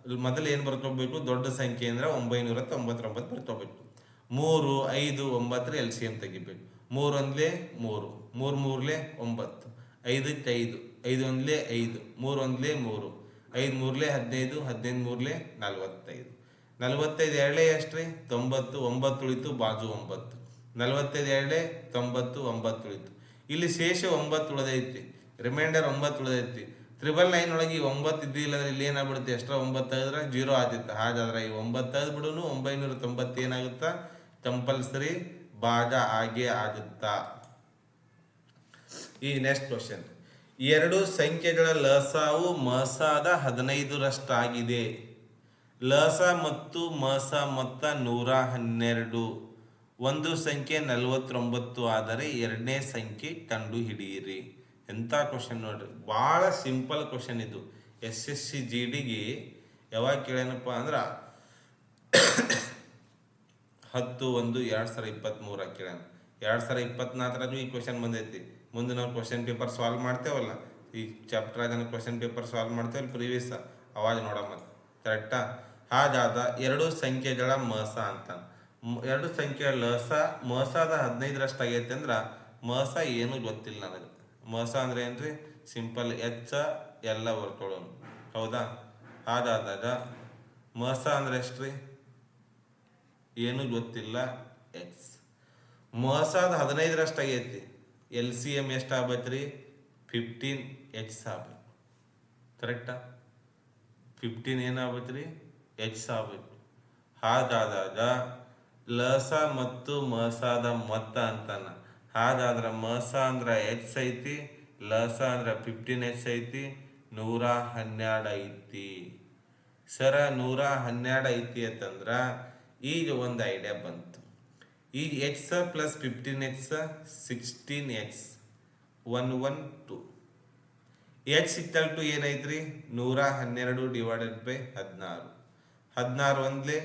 ಇಲ್ಲಿ ಮೊದಲು ಏನು ಬರ್ಕೋಬೇಕು? ದೊಡ್ಡ ಸಂಖ್ಯೆ ಅಂದ್ರೆ 999 ಬರ್ಕೋಬೇಕು. 3, 5, 9 ಎಲ್ ಸಿ ಎಮ್ ತೆಗಿಬೇಕು. 3 ಒಂದಲೇ 3, 3 ಮೂರಲೇ 9, 5 5, 5 ಒಂದಲೇ 5, 3 ಒಂದಲೇ 3, 5 ಮೂರಲೇ 15, 15 ಮೂರಲೇ 45, 45 2 ಎಷ್ಟು ರೀ? 90, 9 ಉಳಿತು ಬಾಜು 9, 45 2 90, 9 ಉಳಿತು. ಇಲ್ಲಿ ಶೇಷ 9 ಉಳಿದೈತಿ, ರಿಮೈಂಡರ್ 9 ಉಳಿದೈತಿ. 999 ಒಳಗೆ ಈ 9 ಇದ್ದಿಲ್ಲ ಅಂದ್ರೆ ಇಲ್ಲಿ ಏನಾಗ್ಬಿಡುತ್ತೆ? ಎಕ್ಸ್ಟ್ರಾ 9 ತೆಗೆದ್ರೆ 0 ಆದಿತ್ತು. ಹಾಗಾದ್ರೆ ಈ 9 ತೆಗೆದು ಬಿಡೋನು 990 ಏನಾಗುತ್ತಾ? ಕಂಪಲ್ಸರಿ ಭಾಗ ಆಗೇ ಆಗುತ್ತಾ? ಈ ನೆಕ್ಸ್ಟ್ ಕ್ವಶನ್. 2 ಸಂಖ್ಯೆಗಳ ಲಸಾವು ಮಸಾದ 15ರಷ್ಟಾಗಿದೆ. ಲಸ ಮತ್ತು ಮಸ ಮೊತ್ತ 112. ಒಂದು ಸಂಖ್ಯೆ 49 ಆದರೆ ಎರಡನೇ ಸಂಖ್ಯೆ ಕಂಡು ಹಿಡಿಯಿರಿ. ಎಂಥ ಕ್ವಶನ್ ನೋಡ್ರಿ, ಭಾಳ ಸಿಂಪಲ್ ಕ್ವಶನ್ ಇದು. SSC GDಗೆ ಯಾವಾಗ ಕೇಳೇನಪ್ಪ ಅಂದ್ರೆ 10/1/2023 ಕೇಳೋಣ. 2024 ಈ ಕ್ವಶನ್ ಬಂದೈತಿ. ಮುಂದೆ ನಾವು ಕ್ವಶನ್ ಪೇಪರ್ ಸಾಲ್ವ್ ಮಾಡ್ತೇವಲ್ಲ, ಈ ಚಾಪ್ಟರ್ ಆಗ ಕ್ವಶನ್ ಪೇಪರ್ ಸಾಲ್ವ್ ಮಾಡ್ತೇವಲ್ಲ ಪ್ರೀವಿಯಸ್, ಅವಾಗ ನೋಡಮ್ಮ. ಕರೆಕ್ಟಾ? ಹಾಗಾದ 2 ಸಂಖ್ಯೆಗಳ ಮಸ ಅಂತ, 2 ಸಂಖ್ಯೆಗಳ ಲಸ ಮಸಾದ 15ರಷ್ಟಾಗೈತೆ ಅಂದ್ರೆ ಮಸ ಏನೂ ಗೊತ್ತಿಲ್ಲ ನನಗೆ. ಮಸ ಅಂದ್ರೆ ಏನ್ರಿ? ಸಿಂಪಲ್ ಎಚ್ಚ ಎಲ್ಲ ಬರ್ಕೊಳ್ಳೋನು, ಹೌದಾ? ಹಾಗಾದಾಗ ಮಸ ಅಂದ್ರೆ ಎಷ್ಟ್ರಿ? ಏನು ಗೊತ್ತಿಲ್ಲ, ಎಕ್ಸ್. ಮಸಾದ 15ರಷ್ಟಾಗೈತಿ, ಎಲ್ ಸಿ ಎಮ್ ಎಷ್ಟು ಆಗ್ಬೇಕ್ರಿ? 15x ಆಗ್ಬೇಕು. ಕರೆಕ್ಟಾ? 15 ಏನಾಗ್ಬೇಕ್ರಿ? x ಆಗ್ಬೇಕು. ಹಾಗಾದಾಗ ಲಸ ಮತ್ತು ಮಸಾದ ಮೊತ್ತ ಅಂತಾನ. ಹಾಗಾದ್ರೆ ಮಸ ಅಂದ್ರೆ x ಐತಿ, ಲಸ ಅಂದ್ರೆ 15x ಐತಿ, 112 ಐತಿ. ಸರ 112 ಐತಿ ಅಂತಂದ್ರ ಈಗ ಒಂದು ಐಡಿಯಾ ಬಂತು. ಈಗ x plus 15x 16x 112. X equal to ಏನೈತ್ರಿ 112 ಡಿವೈಡೆಡ್ ಬೈ 16. 16 ಒಂದ್ಲೆ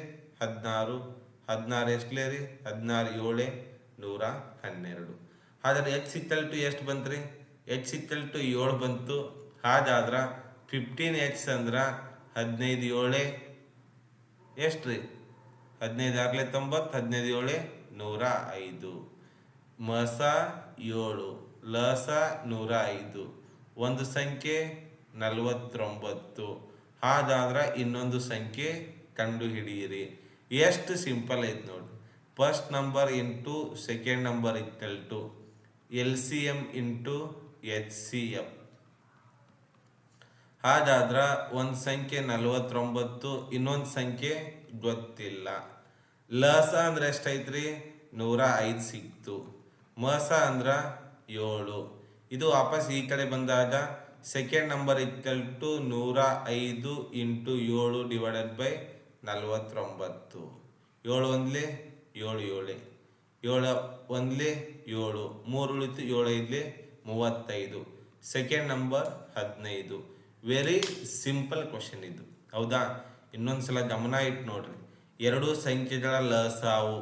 16, 16 ಎಷ್ಟಲೇ ರೀ 16 7 112. ಹಾಗಾದ್ರೆ ಎಕ್ಸ್ ಇಕ್ವಲ್ ಟು ಎಷ್ಟು ಬಂತ್ರಿ? ಎಕ್ಸ್ ಇಕ್ವಲ್ ಟು 7 ಬಂತು. ಹಾಗಾದ್ರೆ 15x ಅಂದ್ರೆ 15 7 ಎಷ್ಟು ರೀ 15 6 90, 15 7 105. ಮಸ 7, ಲಸ 105, ಒಂದು ಸಂಖ್ಯೆ 49. ಹಾಗಾದ್ರೆ ಇನ್ನೊಂದು ಸಂಖ್ಯೆ ಕಂಡು ಹಿಡಿಯಿರಿ. ಎಷ್ಟು ಸಿಂಪಲ್ ಐತೆ ನೋಡಿ. First number into second number equal to LCM into HCF. ಹಾಗಾದ್ರೆ ಒಂದು ಸಂಖ್ಯೆ 49, ಇನ್ನೊಂದು ಸಂಖ್ಯೆ ಗೊತ್ತಿಲ್ಲ. ಲಸ ಅಂದ್ರೆ ಎಷ್ಟೈತ್ರಿ 105 ಸಿಕ್ತು. ಮಸ ಅಂದ್ರೆ 7. ಇದು ವಾಪಸ್ ಈ ಕಡೆ ಬಂದಾಗ second number equal to 105 into 7 divided by 49. 7 ಒಂದ್ಲೆ 7 7, 7 ಒಂದ್ಲೆ 7, 3 ಉಳಿತು 7 5 35. Second number 15. Very simple question ಇದು, ಹೌದಾ? ಇನ್ನೊಂದ್ಸಲ ಗಮನ ಇಟ್ಟು ನೋಡ್ರಿ. ಎರಡು ಸಂಖ್ಯೆಗಳ ಲಸಾವು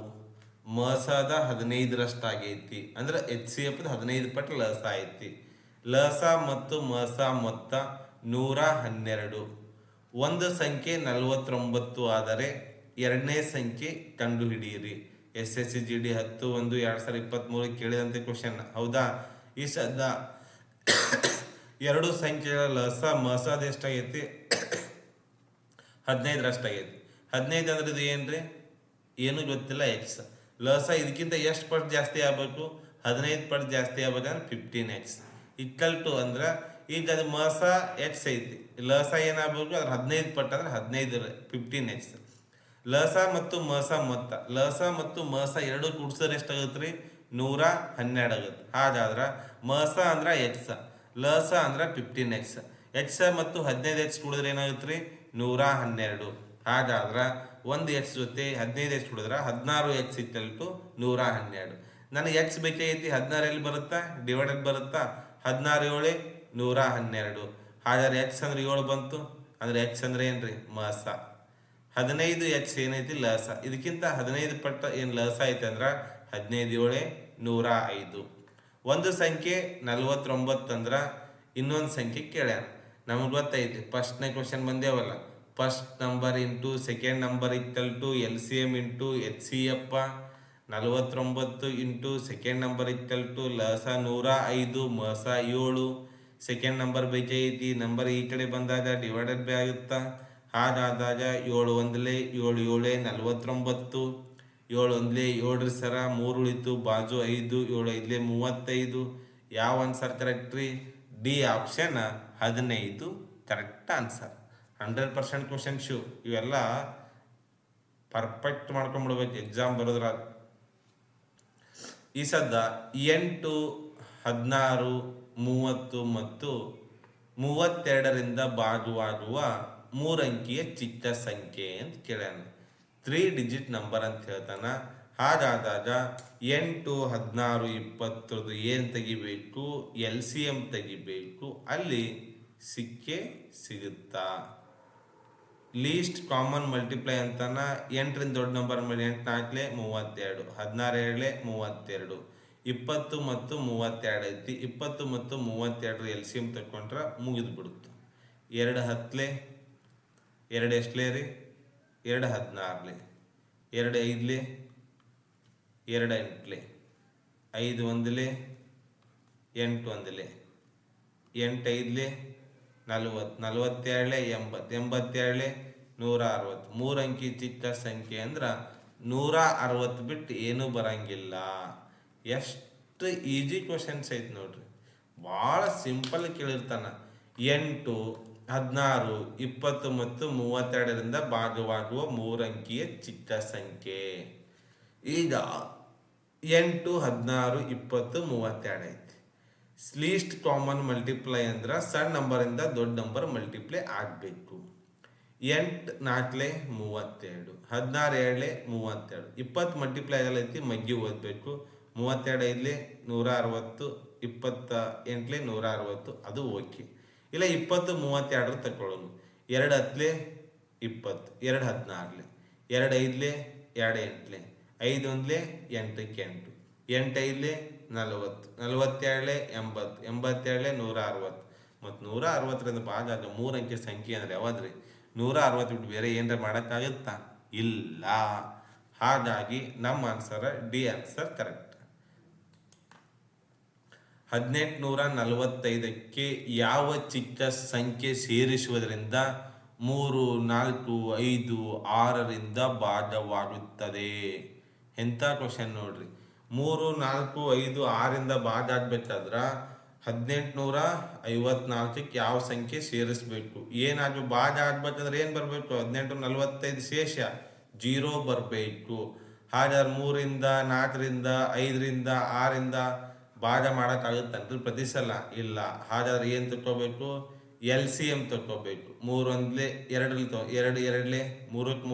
ಮಸದ 15ರಷ್ಟಾಗೈತಿ, ಅಂದ್ರೆ HCF 15 ಪಟ್ಟು ಲಸ ಐತಿ. ಲಸ ಮತ್ತು ಮಸ ಮೊತ್ತ 112. ಒಂದು ಸಂಖ್ಯೆ 49 ಆದರೆ ಎರಡನೇ ಸಂಖ್ಯೆ ಕಂಡು ಹಿಡಿಯಿರಿ. SSCGD 10/1/2023 ಕೇಳಿದಂತೆ ಕ್ವಶನ್, ಹೌದಾ? ಈ ಸದ್ದ ಎರಡು ಸಂಖ್ಯೆಗಳ ಲಸ ಮಸದ ಎಷ್ಟಾಗೈತಿ 15ರಷ್ಟಾಗೈತಿ. 15 ಅಂದ್ರೆ ಇದು ಏನ್ರಿ? ಏನು ಗೊತ್ತಿಲ್ಲ. ಎಕ್ಸ್ ಲಸ ಇದಕ್ಕಿಂತ ಎಷ್ಟು ಪಟ್ಟು ಜಾಸ್ತಿ ಆಗ್ಬೇಕು? 15 ಪಟ್ಟು ಜಾಸ್ತಿ ಆಗ್ಬೇಕಂದ್ರೆ 15x ಇಕ್ವಲ್ ಟು ಅಂದ್ರೆ ಈಗ ಅದು ಮಸ ಎಕ್ಸ್ ಐತಿ, ಲಸ ಏನಾಗಬೇಕು ಅದ್ರ 15 ಪಟ್ಟು ಅಂದ್ರೆ 15 15x. ಲಸ ಮತ್ತು ಮಸ ಮೊತ್ತ, ಲಸ ಮತ್ತು ಮಸ ಎರಡು ಕೂಡ್ಸಿದ್ರೆ ಎಷ್ಟಾಗುತ್ತೆ ರೀ 112 ಆಗುತ್ತೆ. ಹಾಗಾದ್ರೆ ಮಸ ಅಂದ್ರೆ ಎಕ್ಸ್, ಲಸ ಅಂದ್ರೆ 15x. ಎಕ್ಸ್ ಮತ್ತು 15x ಕೂಡಿದ್ರೆ ಏನಾಗುತ್ತೆ ರೀ 112. ಹಾಗಾದ್ರೆ ಒಂದು ಎಕ್ಸ್ ಜೊತೆ 15x ಕೂಡಿದ್ರೆ 16x ಇಕ್ವಲ್ ಟು 112. ನನಗೆ ಎಕ್ಸ್ ಬೇಕೈತಿ, 16 ಎಲ್ಲಿ ಬರುತ್ತಾ? ಡಿವೈಡೆಡ್ ಬರುತ್ತಾ? 16 7 112. ಹಾಗಾದ್ರೆ ಎಕ್ಸ್ ಅಂದ್ರೆ 7 ಬಂತು, ಅಂದ್ರೆ ಎಕ್ಸ್ ಅಂದ್ರೆ ಏನ್ರಿ ಮಸ. 15x ಏನೈತಿ ಲಸ, ಇದಕ್ಕಿಂತ 15 ಪಟ್ಟ ಏನು ಲಸ ಐತಿ ಅಂದ್ರೆ 15 7 105. ಒಂದು ಸಂಖ್ಯೆ 49 ಅಂದ್ರೆ ಇನ್ನೊಂದು ಸಂಖ್ಯೆ ಕೇಳ್ಯಾರ. ನಮಗೆ ಗೊತ್ತೈತಿ ಫಸ್ಟ್ನೇ ಕ್ವಶನ್ ಬಂದೇವಲ್ಲ, first number into second number equal to LCM into HCF. 49 into second number equal to ಲಸ 105 ಮಸ 7. ಸೆಕೆಂಡ್ ನಂಬರ್ ಬೇಕೈತಿ, ನಂಬರ್ ಈ ಕಡೆ ಬಂದಾಗ ಡಿವೈಡೆಡ್ ಬೈ ಆಗುತ್ತಾ? ಹಾಗಾದಾಗ 7 ಒಂದ್ಲೆ 7 7 49, 7 ಒಂದ್ಲೆ 7 ಸರ 3 ಉಳಿತು ಬಾಜು 5, 7 5 35. ಯಾವ ಆನ್ಸರ್ ಕರೆಕ್ಟ್ ರೀ? D option 15 correct answer. 100% question shoe. ಇವೆಲ್ಲ ಪರ್ಫೆಕ್ಟ್ ಮಾಡ್ಕೊಂಡ್ಬಿಡ್ಬೇಕು ಎಕ್ಸಾಮ್ ಬರೋದ್ರ. ಈ ಸದ್ದ 8, 16, 30 ಮತ್ತು 32ರಿಂದ ಭಾಗವಾಗುವ 3 ಅಂಕಿಯ ಚಿಕ್ಕ ಸಂಖ್ಯೆ ಅಂತ ಕೇಳ್ಯಾನ. 3 ಡಿಜಿಟ್ ನಂಬರ್ ಅಂತ ಹೇಳ್ತಾನ. ಹಾಗಾದಾಗ 8, 16, 20 ಏನು ತೆಗಿಬೇಕು? LCM ತೆಗಿಬೇಕು. ಅಲ್ಲಿ ಸಿಕ್ಕೇ ಸಿಗುತ್ತಾ? ಲೀಸ್ಟ್ ಕಾಮನ್ ಮಲ್ಟಿಪ್ಲೈ ಅಂತಾನ. 8ರಿಂದ ದೊಡ್ಡ ನಂಬರ್ ಮೇಲೆ 8 4 32, 16 7 32, 20 ಮತ್ತು 32 ಐತಿ. 20 ಮತ್ತು 32 LCM ತಗೊಂಡ್ರೆ ಮುಗಿದು ಬಿಡುತ್ತೆ. 2 10, 2 ಎಷ್ಟಲೇ ರೀ 2 16, 2 5, 2 8, 5 1, 8 1, 8 5 40, 47 80, 87 160. 3 ಅಂಕಿ ಚಿಕ್ಕ ಸಂಖ್ಯೆ ಅಂದ್ರೆ 160 ಬಿಟ್ಟು ಏನೂ ಬರಂಗಿಲ್ಲ. ಎಷ್ಟು ಈಜಿ ಕ್ವಶನ್ಸ್ ಐತೆ ನೋಡ್ರಿ, ಭಾಳ ಸಿಂಪಲ್ ಕೇಳಿರ್ತಾನ. 8, 16, 20 ಮತ್ತು 32ರಿಂದ ಭಾಗವಾಗುವ 3 ಅಂಕಿಯ ಚಿಕ್ಕ ಸಂಖ್ಯೆ. ಈಗ 8, 16, 20, 32 ಐತಿ. ಲೀಸ್ಟ್ ಕಾಮನ್ ಮಲ್ಟಿಪ್ಲೈ ಅಂದ್ರೆ ಸಣ್ಣ ನಂಬರಿಂದ ದೊಡ್ಡ ನಂಬರ್ ಮಲ್ಟಿಪ್ಲೈ ಆಗಬೇಕು. 8 4 32, 16 7 32, 20 ಮಲ್ಟಿಪ್ಲೈ ಆಗಲೈತಿ, ಮಗ್ಗಿ ಓದಬೇಕು. 32 5 160, 28 160, ಅದು ಓಕೆ. ಇಲ್ಲ 20 32 ತಗೊಳ್ಳೋನು. 2 ಹತ್ತಲೆ 20, 2 16, 2 5, 2 8, 5 1, 8 8, 8 5, 40, 42 80, 82 160. ಮತ್ತು 160ರಿಂದ ಭಾಗ 3 ಅಂಕೆ ಸಂಖ್ಯೆ ಅಂದರೆ ಯಾವ್ದ್ರಿ? 160 ಬಿಟ್ಟು ಬೇರೆ ಏನಾರ ಮಾಡೋಕ್ಕಾಗುತ್ತಾ? ಇಲ್ಲ. ಹಾಗಾಗಿ ನಮ್ಮ ಆನ್ಸರ್ ಡಿ ಆನ್ಸರ್ ಕರೆಕ್ಟ್. 1845ಕ್ಕೆ ಯಾವ ಚಿಕ್ಕ ಸಂಖ್ಯೆ ಸೇರಿಸುವುದರಿಂದ 3 4 5 6ರಿಂದ ಭಾಗವಾಗುತ್ತದೆ? ಎಂಥ ಕ್ವಶನ್ ನೋಡ್ರಿ. 3 4 5 6ರಿಂದ ಭಾಗ ಆಗ್ಬೇಕಾದ್ರೆ 1854ಕ್ಕೆ ಯಾವ ಸಂಖ್ಯೆ ಸೇರಿಸ್ಬೇಕು? ಏನಾದ್ರು ಭಾಗ ಆಗ್ಬೇಕಂದ್ರೆ ಏನು ಬರಬೇಕು? 1845 ಶೇಷ 0 ಬರಬೇಕು. ಹಾಗಾದ್ರೆ 3ರಿಂದ 4ರಿಂದ 5ರಿಂದ 6ರಿಂದ ಭಾಗ ಮಾಡೋಕ್ಕಾಗುತ್ತಂದ್ರೆ ಪ್ರತಿ ಸಲ ಇಲ್ಲ. ಹಾಗಾದ್ರೆ ಏನು ತಗೋಬೇಕು? LCM ತಗೋಬೇಕು. 3 1 2 2 2 3 3 2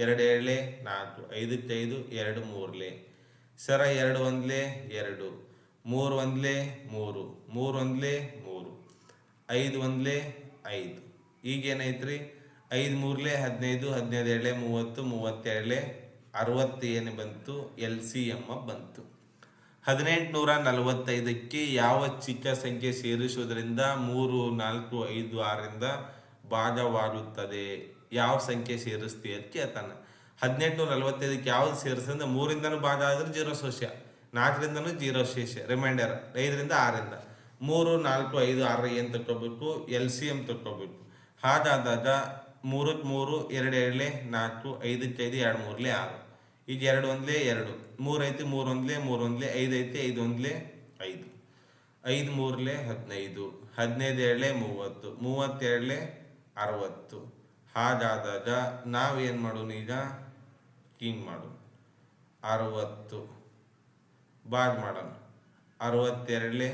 7 4 5 5 2 3 ಸರ 2 1 2 3 1 3 3 1 3 5 1 5. ಈಗೇನೈತ್ರಿ? 5 3 15 15 2 30 32 60 ಏನು ಬಂತು? LCM ಬಂತು. 1845ಕ್ಕೆ ಯಾವ ಚಿಕ್ಕ ಸಂಖ್ಯೆ ಸೇರಿಸುವುದರಿಂದ 3 4 5 6ರಿಂದ ಭಾಗವಾಗುತ್ತದೆ? ಯಾವ ಸಂಖ್ಯೆ ಸೇರಿಸ್ತೀವಿ ಅಂತ ಕೇಳ್ತಾನೆ. 1845ಕ್ಕೆ ಯಾವ್ದು ಸೇರಿಸಿದ್ರೆ 3ರಿಂದನೂ ಭಾಗ ಆದ್ರೆ 0 ಶೇಷ, 4ರಿಂದನೂ 0 ಶೇಷ, ರಿಮೈಂಡರ್ 5ರಿಂದ 6ರಿಂದ 3 4 5 6 ಏನು ತಗೋಬೇಕು? LCM ತಗೋಬೇಕು. ಹಾಗಾದಾಗ 3 3 2 2 4 5 5 2 3 6. ಈಗ 2 1 2 3 ಐತಿ 3 1 3 1 5 ಐತಿ 5 1 5 5 3 15 15 2 30 32 60. ಹಾಗಾದಾಗ ನಾವೇನು ಮಾಡೋಣ? ಈಗ ಹಿಂಗೆ ಮಾಡೋಣ. 60 ಭಾಗ ಮಾಡೋಣ. 62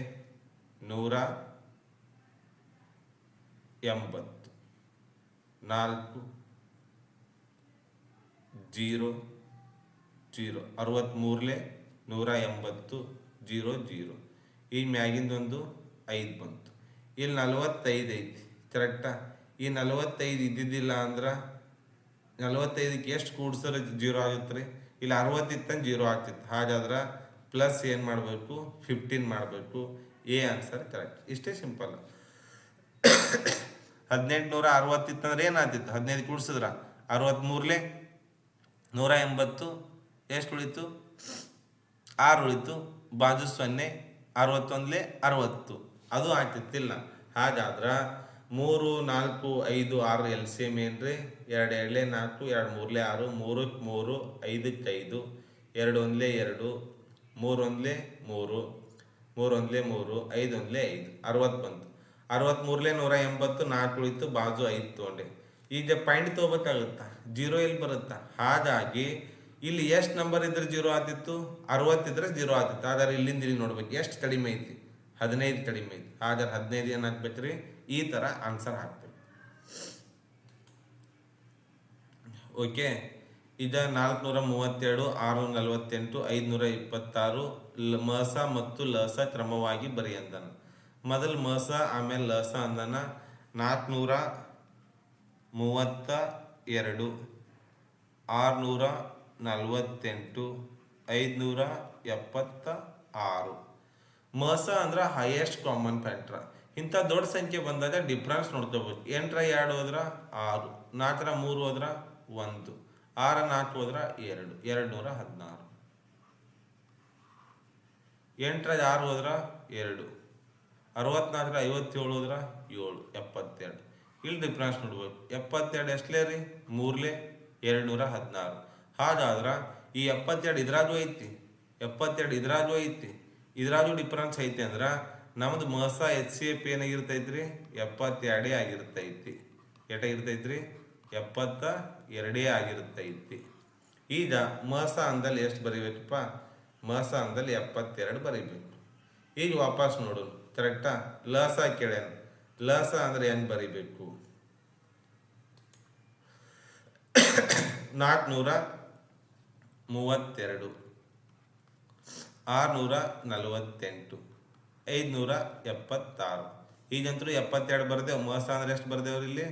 180 4 0 0 63 180 0 0. ಈ ಮ್ಯಾಗಿಂದೊಂದು 5 ಬಂತು. ಇಲ್ಲಿ 45 ಐತಿ ಕರೆಕ್ಟಾ? ಈ 45 ಇದ್ದಿದ್ದಿಲ್ಲ ಅಂದ್ರೆ 45ಕ್ಕೆ ಎಷ್ಟು ಕೂಡ್ಸೋರು 0 ಆಗುತ್ತೆ ರೀ? ಇಲ್ಲಿ 60 ಇತ್ತಂದ್ರೆ 0 ಆಗ್ತಿತ್ತು. ಹಾಗಾದ್ರೆ ಪ್ಲಸ್ ಏನು ಮಾಡಬೇಕು? 15 ಮಾಡಬೇಕು. A answer correct. ಇಷ್ಟೇ ಸಿಂಪಲ್. 1860 ಇತ್ತಂದ್ರೆ ಏನಾಗ್ತಿತ್ತು? 15 ಕೂಡ್ಸಿದ್ರ 63 180 ಎಷ್ಟು ಉಳಿತು? 6 ಉಳಿತು. ಬಾಜು 0 61 60 ಅದು ಆಗ್ತಿತ್ತಿಲ್ಲ. ಹಾಗಾದ್ರೆ 3 4 5 6 LCM ಏನ್ರಿ? 2 2 4 2 3 6 3 3 5 5 2 1 2 3 1 3 3 1 3 5 1 5 60 ಬಂತು. 63 180 4 ಉಳಿತು. ಬಾಜು 5 ತೊಗೊಂಡೆ. ಈಗ ಪಾಯಿಂಟ್ ತೊಗೋಬೇಕಾಗುತ್ತಾ? 0 ಎಲ್ಲಿ ಬರುತ್ತಾ? ಹಾಗಾಗಿ ಇಲ್ಲಿ ಎಷ್ಟು ನಂಬರ್ ಇದ್ರೆ 0 ಆಗ್ತಿತ್ತು? 60 ಇದ್ರೆ 0 ಆಗ್ತಿತ್ತು. ಹಾಗಾದ್ರೆ ಇಲ್ಲಿಂದ ಇಲ್ಲಿ ನೋಡ್ಬೇಕು ಎಷ್ಟು ಕಡಿಮೆ ಐತಿ? 15 ಕಡಿಮೆ ಐತಿ. ಹಾಗಾದ್ರೆ 15 ಏನು ಹಾಕ್ಬೇಕ್ರಿ? ಈ ಥರ ಆನ್ಸರ್ ಹಾಕ್ಬೇಕು. ಓಕೆ. ಈಗ 432 648 526 ಮಸ ಮತ್ತು ಲಸ ಕ್ರಮವಾಗಿ ಬರಿ ಅಂದನ. ಮೊದಲು ಮಸ ಆಮೇಲೆ ಲಸ ಅಂದನ. 432 648 576. ಮಸ ಅಂದ್ರೆ ಹೈಯೆಸ್ಟ್ ಕಾಮನ್ ಫ್ಯಾಕ್ಟರ್. ಇಂಥ ದೊಡ್ಡ ಸಂಖ್ಯೆ ಬಂದಾಗ ಡಿಫ್ರೆನ್ಸ್ ನೋಡ್ಕೋಬೇಕು. 8 2 ಹೋದ್ರೆ 6, 4 3 ಹೋದ್ರೆ 1, 6 4 ಹೋದ್ರೆ 2, 216. 8 6 ಹೋದ್ರೆ 2, 64 57 ಹೋದ್ರೆ 7, 72. ಇಲ್ಲಿ ಡಿಫ್ರೆನ್ಸ್ ನೋಡ್ಬೇಕು. 72 ಎಷ್ಟಲೇ ರೀ? 3 216. ಹಾಗಾದ್ರೆ ಈ 72 ಇದ್ರಾಗೂ ಐತಿ, 72 ಇದ್ರಾಗೂ ಐತಿ, ಇದ್ರಾಗೂ ಡಿಫ್ರೆನ್ಸ್ ಐತಿ ಅಂದ್ರೆ ನಮ್ದು ಮಸ HCF ಏನಾಗಿರ್ತೈತ್ರಿ? 72 ಆಗಿರ್ತೈತಿ. ಎಷ್ಟಾಗಿರ್ತೈತ್ರಿ? 72 ಆಗಿರ್ತೈತಿ. ಈಗ ಮಸ ಅಂದಲ್ಲಿ ಎಷ್ಟು ಬರೀಬೇಕಪ್ಪ? ಮಸ ಅಂದಲ್ಲಿ 72 ಬರೀಬೇಕು. ಈಗ ವಾಪಸ್ ನೋಡೋಣ ಕರೆಕ್ಟಾ? ಲಸ ಕೇಳ್ಯಾನ. ಲಸ ಅಂದ್ರೆ ಹೆಂಗೆ ಬರೀಬೇಕು? 432 648 576. ಈಗಂತೂ 72 ಬರ್ದೇವು. ಮಸ ಅಂದ್ರೆ ಎಷ್ಟು ಬರ್ದೇವ್ರಿ ಇಲ್ಲಿ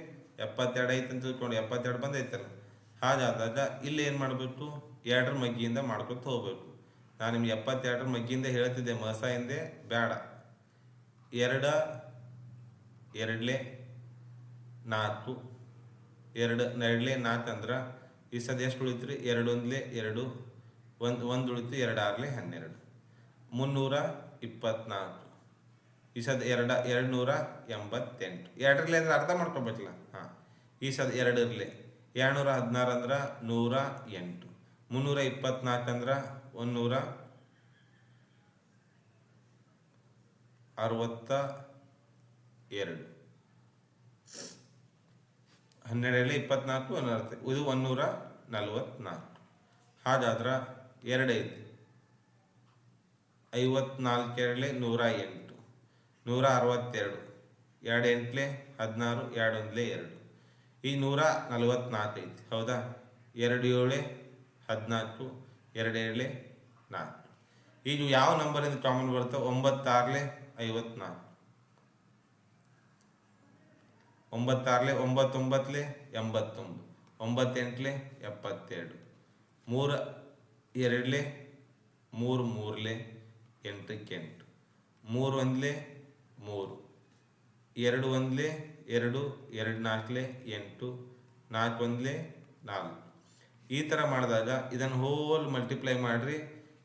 72 ಐತೆ ಅಂತ ತಿಳ್ಕೊಂಡು 72 ಬಂದೈತಲ್ಲ. ಹಾಗಾದಾಗ ಇಲ್ಲಿ ಏನು ಮಾಡಬೇಕು, 2ರ ಮಗ್ಗಿಯಿಂದ ಮಾಡ್ಕೊತ ಹೋಗ್ಬೇಕು. ನಾನು ನಿಮ್ಗೆ 72ರ ಮಗ್ಗಿಯಿಂದ ಹೇಳ್ತಿದ್ದೆ, ಮಸ ಹಿಂದೆ ಬೇಡ. 2 2 4 2 2 4 ಅಂದ್ರೆ ಈ ಸದ ಎಷ್ಟು ಉಳಿತು ರೀ, 2 1 2 1 ಉಳಿತು, 2 6 12 324. ಈ ಸದ 288. 2ರಲ್ಲಿ ಅಂದ್ರೆ ಅರ್ಥ ಮಾಡ್ಕೊಬೇಕಲ್ಲ. ಹಾಂ, ಈ ಸದ 2 216 ಅಂದ್ರೆ 108. 324 ಅಂದ್ರೆ 162. 12 24 140, ಇದು 144. ಹಾಗಾದ್ರೆ 2 ಐತಿ. 54 108, 162. 2 8 16, 2 1 2. ಈಗ 144 ಐತಿ, ಹೌದಾ. 2 7 14, 2 7 4. ಈಗ ಯಾವ ನಂಬರಿಂದ ಕಾಮನ್ ಬರುತ್ತೆ, 9 6 54, 9 6 9 9 89, 9 8 72, 3 2 3 3 8 8, 3 1 3, 2 1 2, 2 4 8, 4 1 4. ಈ ಥರ ಮಾಡಿದಾಗ ಇದನ್ನು ಹೋಲ್ ಮಲ್ಟಿಪ್ಲೈ ಮಾಡಿರಿ.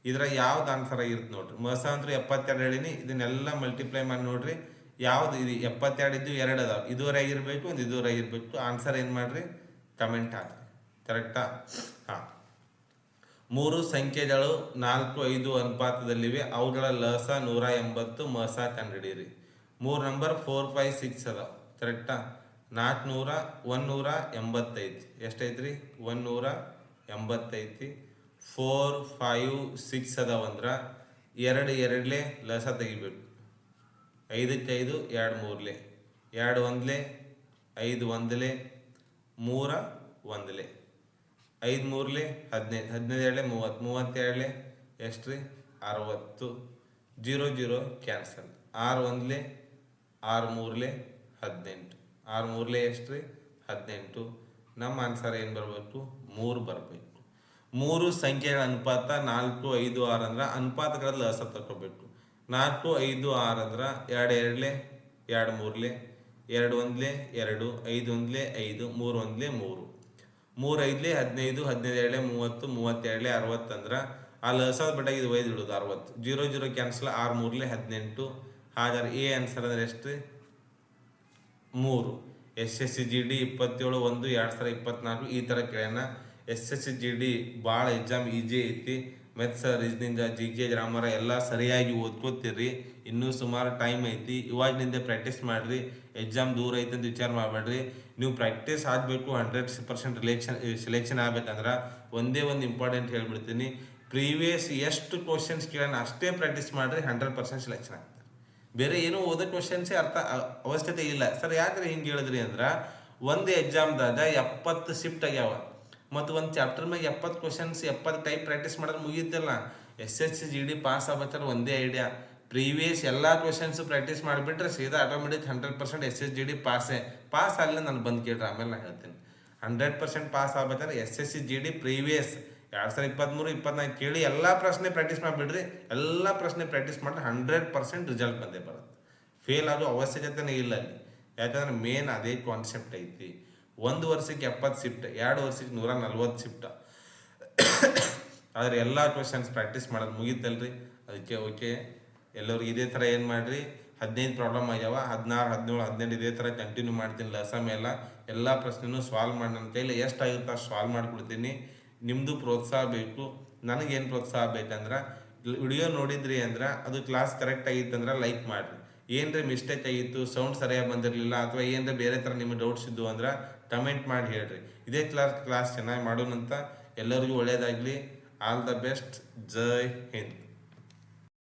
ಇದರ ಯಾವ್ದು ಆನ್ಸರ್ ಆಗಿರುತ್ತೆ ನೋಡ್ರಿ. ಮಸ ಅಂದ್ರೆ 72 ಹೇಳಿನಿ, ಇದನ್ನೆಲ್ಲ ಮಲ್ಟಿಪ್ಲೈ ಮಾಡಿ ನೋಡ್ರಿ ಯಾವ್ದು ಇದು 72 ಇದ್ದು 2 ಅದಾವ, ಇದುವರೆ ಆಗಿರ್ಬೇಕು, ಒಂದು ಇದುವರೆ ಆಗಿರ್ಬೇಕು. ಆನ್ಸರ್ ಏನು ಮಾಡ್ರಿ, ಕಮೆಂಟ್ ಹಾಕ್ರಿ. ಕರೆಕ್ಟಾ? ಹಾಂ. 3 ಸಂಖ್ಯೆಗಳು 4 5 ಅನುಪಾತದಲ್ಲಿವೆ. ಅವುಗಳ ಲಸ 180, ಮಸ ಕಂಡುಹಿಡೀರಿ. 3 ನಂಬರ್ 4 5 6 ಅದಾವ. ಕರೆಕ್ಟಾ? 185. ಎಷ್ಟೈತ್ರಿ, 185. 4 5 6 ಅದಾವಂದ್ರೆ 2 2 ಲಸ ತೆಗಿಬೇಕು. 5 5 2 3, 2 1 5 1, 3 1, 5 3 15, 15 30, 32 ಎಷ್ಟು ರೀ, 60. 0 0 ಕ್ಯಾನ್ಸಲ್. 6 1 6 3 18, 6 3 ಎಷ್ಟು ರೀ, 18. ನಮ್ಮ ಆನ್ಸರ್ ಏನು ಬರಬೇಕು, 3 ಬರಬೇಕು. 3 ಸಂಖ್ಯೆಗಳ ಅನುಪಾತ 4 5 6 ಅಂದ್ರೆ ಅನುಪಾತಗಳಲ್ಲಿ ಲಸ ತಗೋಬೇಕು. 4 5 6 ಅಂದ್ರೆ 2 2 2 3, 2 1 2, 5 1 5, 3 1 3, 3 5 15, 15 30, 32 60 ಅಂದ್ರೆ ಆ ಲಸದ ಬಿಟ್ಟಾಗ ಇದು 5 ಇಡೋದು 60. 0 0 ಕ್ಯಾನ್ಸಲ್. 6 3 18. ಹಾಗಾದ್ರೆ ಎ ಆನ್ಸರ್ ಅಂದ್ರೆ ಎಷ್ಟು ರೀ, 3. SSGD 27 1 2024 ಈ ಥರ ಕೇಳ್ಯಾನ. SSGD ಭಾಳ ಎಕ್ಸಾಮ್ ಈಜಿ ಐತಿ. ಮೆಥ್ಸ್, ರೀಸನಿಂಗ್, GK, ಗ್ರಾಮರ ಎಲ್ಲ ಸರಿಯಾಗಿ ಓದ್ಕೋತೀರಿ. ಇನ್ನೂ ಸುಮಾರು ಟೈಮ್ ಐತಿ. ಇವಾಗಿನಿಂದ ಪ್ರಾಕ್ಟೀಸ್ ಮಾಡಿರಿ. ಎಕ್ಸಾಮ್ ದೂರ ಐತೆ ಅಂತ ವಿಚಾರ ಮಾಡಬೇಡ್ರಿ. ನೀವು ಪ್ರಾಕ್ಟೀಸ್ ಆಗಬೇಕು, 100% ಸೆಲೆಕ್ಷನ್ ಆಗ್ಬೇಕಂದ್ರೆ ಒಂದೇ ಒಂದು ಇಂಪಾರ್ಟೆಂಟ್ ಹೇಳ್ಬಿಡ್ತೀನಿ. ಪ್ರೀವಿಯಸ್ ಎಷ್ಟು ಕ್ವಶನ್ಸ್ ಕೇಳೋಣ ಅಷ್ಟೇ ಪ್ರಾಕ್ಟೀಸ್ ಮಾಡಿರಿ, 100% ಸೆಲೆಕ್ಷನ್ ಆಗ್ತಾರೆ. ಬೇರೆ ಏನೂ ಓದೋ ಕ್ವಶನ್ಸೇ ಅವಶ್ಯಕತೆ ಇಲ್ಲ. ಸರ್ ಯಾಕ್ರಿ ಹಿಂಗೆ ಹೇಳಿದ್ರಿ ಅಂದ್ರೆ, ಒಂದು ಎಕ್ಸಾಮ್ದಾಗ 70 ಶಿಫ್ಟ್ ಆಗ್ಯಾವ ಮತ್ತು ಒಂದು ಚಾಪ್ಟರ್ ಮ್ಯಾಗ 70 ಕ್ವಶನ್ಸ್ 70 ಟೈಪ್ ಪ್ರಾಕ್ಟೀಸ್ ಮಾಡೋದು ಮುಗಿಯುತ್ತಲ್ಲ. SSGD ಪಾಸ್ ಆಗ್ಬೇಕಾದ್ರೆ ಒಂದೇ ಐಡಿಯಾ, ಪ್ರೀವಿಯಸ್ ಎಲ್ಲ ಕ್ವಶನ್ಸ್ ಪ್ರಾಕ್ಟೀಸ್ ಮಾಡಿಬಿಟ್ರೆ ಸೀದಾ ಆಟೋಮೆಟಿಕ್ 100% SSGD ಪಾಸ್ ಆಗಲಿ. ನಾನು ಬಂದು ಕೇಳ್ರಿ, ಆಮೇಲೆ ನಾನು ಹೇಳ್ತೀನಿ. 100% ಪಾಸ್ ಆಗ್ಬೇಕಾದ್ರೆ SSGD ಪ್ರೀವಿಯಸ್ 2023 24 ಕೇಳಿ ಎಲ್ಲ ಪ್ರಶ್ನೆ ಪ್ರಾಕ್ಟೀಸ್ ಮಾಡಿಬಿಡ್ರಿ. ಎಲ್ಲ ಪ್ರಶ್ನೆ ಪ್ರಾಕ್ಟೀಸ್ ಮಾಡಿದ್ರೆ 100% ರಿಸಲ್ಟ್ ಬಂದೇ ಬರುತ್ತೆ. ಫೇಲ್ ಆಗೋ ಅವಶ್ಯಕತೆನೇ ಇಲ್ಲ ಅಲ್ಲಿ. ಯಾಕಂದ್ರೆ ಮೇನ್ ಅದೇ ಕಾನ್ಸೆಪ್ಟ್ ಐತಿ. 1 ವರ್ಷಕ್ಕೆ 70 ಶಿಫ್ಟ್, 2 ವರ್ಷಕ್ಕೆ 140 ಶಿಫ್ಟ್. ಆದರೆ ಎಲ್ಲ ಕ್ವಶನ್ಸ್ ಪ್ರಾಕ್ಟೀಸ್ ಮಾಡೋದು ಮುಗೀತಲ್ರಿ. ಅದಕ್ಕೆ ಓಕೆ, ಎಲ್ಲರಿಗೂ ಇದೇ ಥರ ಏನು ಮಾಡಿರಿ, 15 ಪ್ರಾಬ್ಲಮ್ ಆಗ್ಯಾವ, 16 17 18 ಇದೇ ಥರ ಕಂಟಿನ್ಯೂ ಮಾಡ್ತೀನಿ. ಲಸಮ್ ಎಲ್ಲ ಪ್ರಶ್ನೆನೂ ಸಾಲ್ವ್ ಮಾಡಿ ನನ್ನ ಕೈಲಿ ಎಷ್ಟಾಗುತ್ತೋ ಅಷ್ಟು ಸಾಲ್ವ್ ಮಾಡಿಕೊಡ್ತೀನಿ. ನಿಮ್ಮದು ಪ್ರೋತ್ಸಾಹ ಬೇಕು. ನನಗೇನು ಪ್ರೋತ್ಸಾಹ ಬೇಕಂದ್ರೆ, ವಿಡಿಯೋ ನೋಡಿದ್ರಿ ಅಂದ್ರೆ ಅದು ಕ್ಲಾಸ್ ಕರೆಕ್ಟ್ ಆಗಿತ್ತಂದ್ರೆ ಲೈಕ್ ಮಾಡಿರಿ. ಏನರ ಮಿಸ್ಟೇಕ್ ಆಗಿತ್ತು, ಸೌಂಡ್ ಸರಿಯಾಗಿ ಬಂದಿರಲಿಲ್ಲ, ಅಥವಾ ಏನರ ಬೇರೆ ಥರ ನಿಮಗೆ ಡೌಟ್ಸ್ ಇದ್ದು ಅಂದ್ರೆ ಕಮೆಂಟ್ ಮಾಡಿ ಹೇಳ್ರಿ. ಇದೇ ಕ್ಲಾಸ್ ಚೆನ್ನಾಗಿ ಮಾಡೋಣಂತ. ಎಲ್ಲರಿಗೂ ಒಳ್ಳೆಯದಾಗಲಿ. All the best. Jai Hind.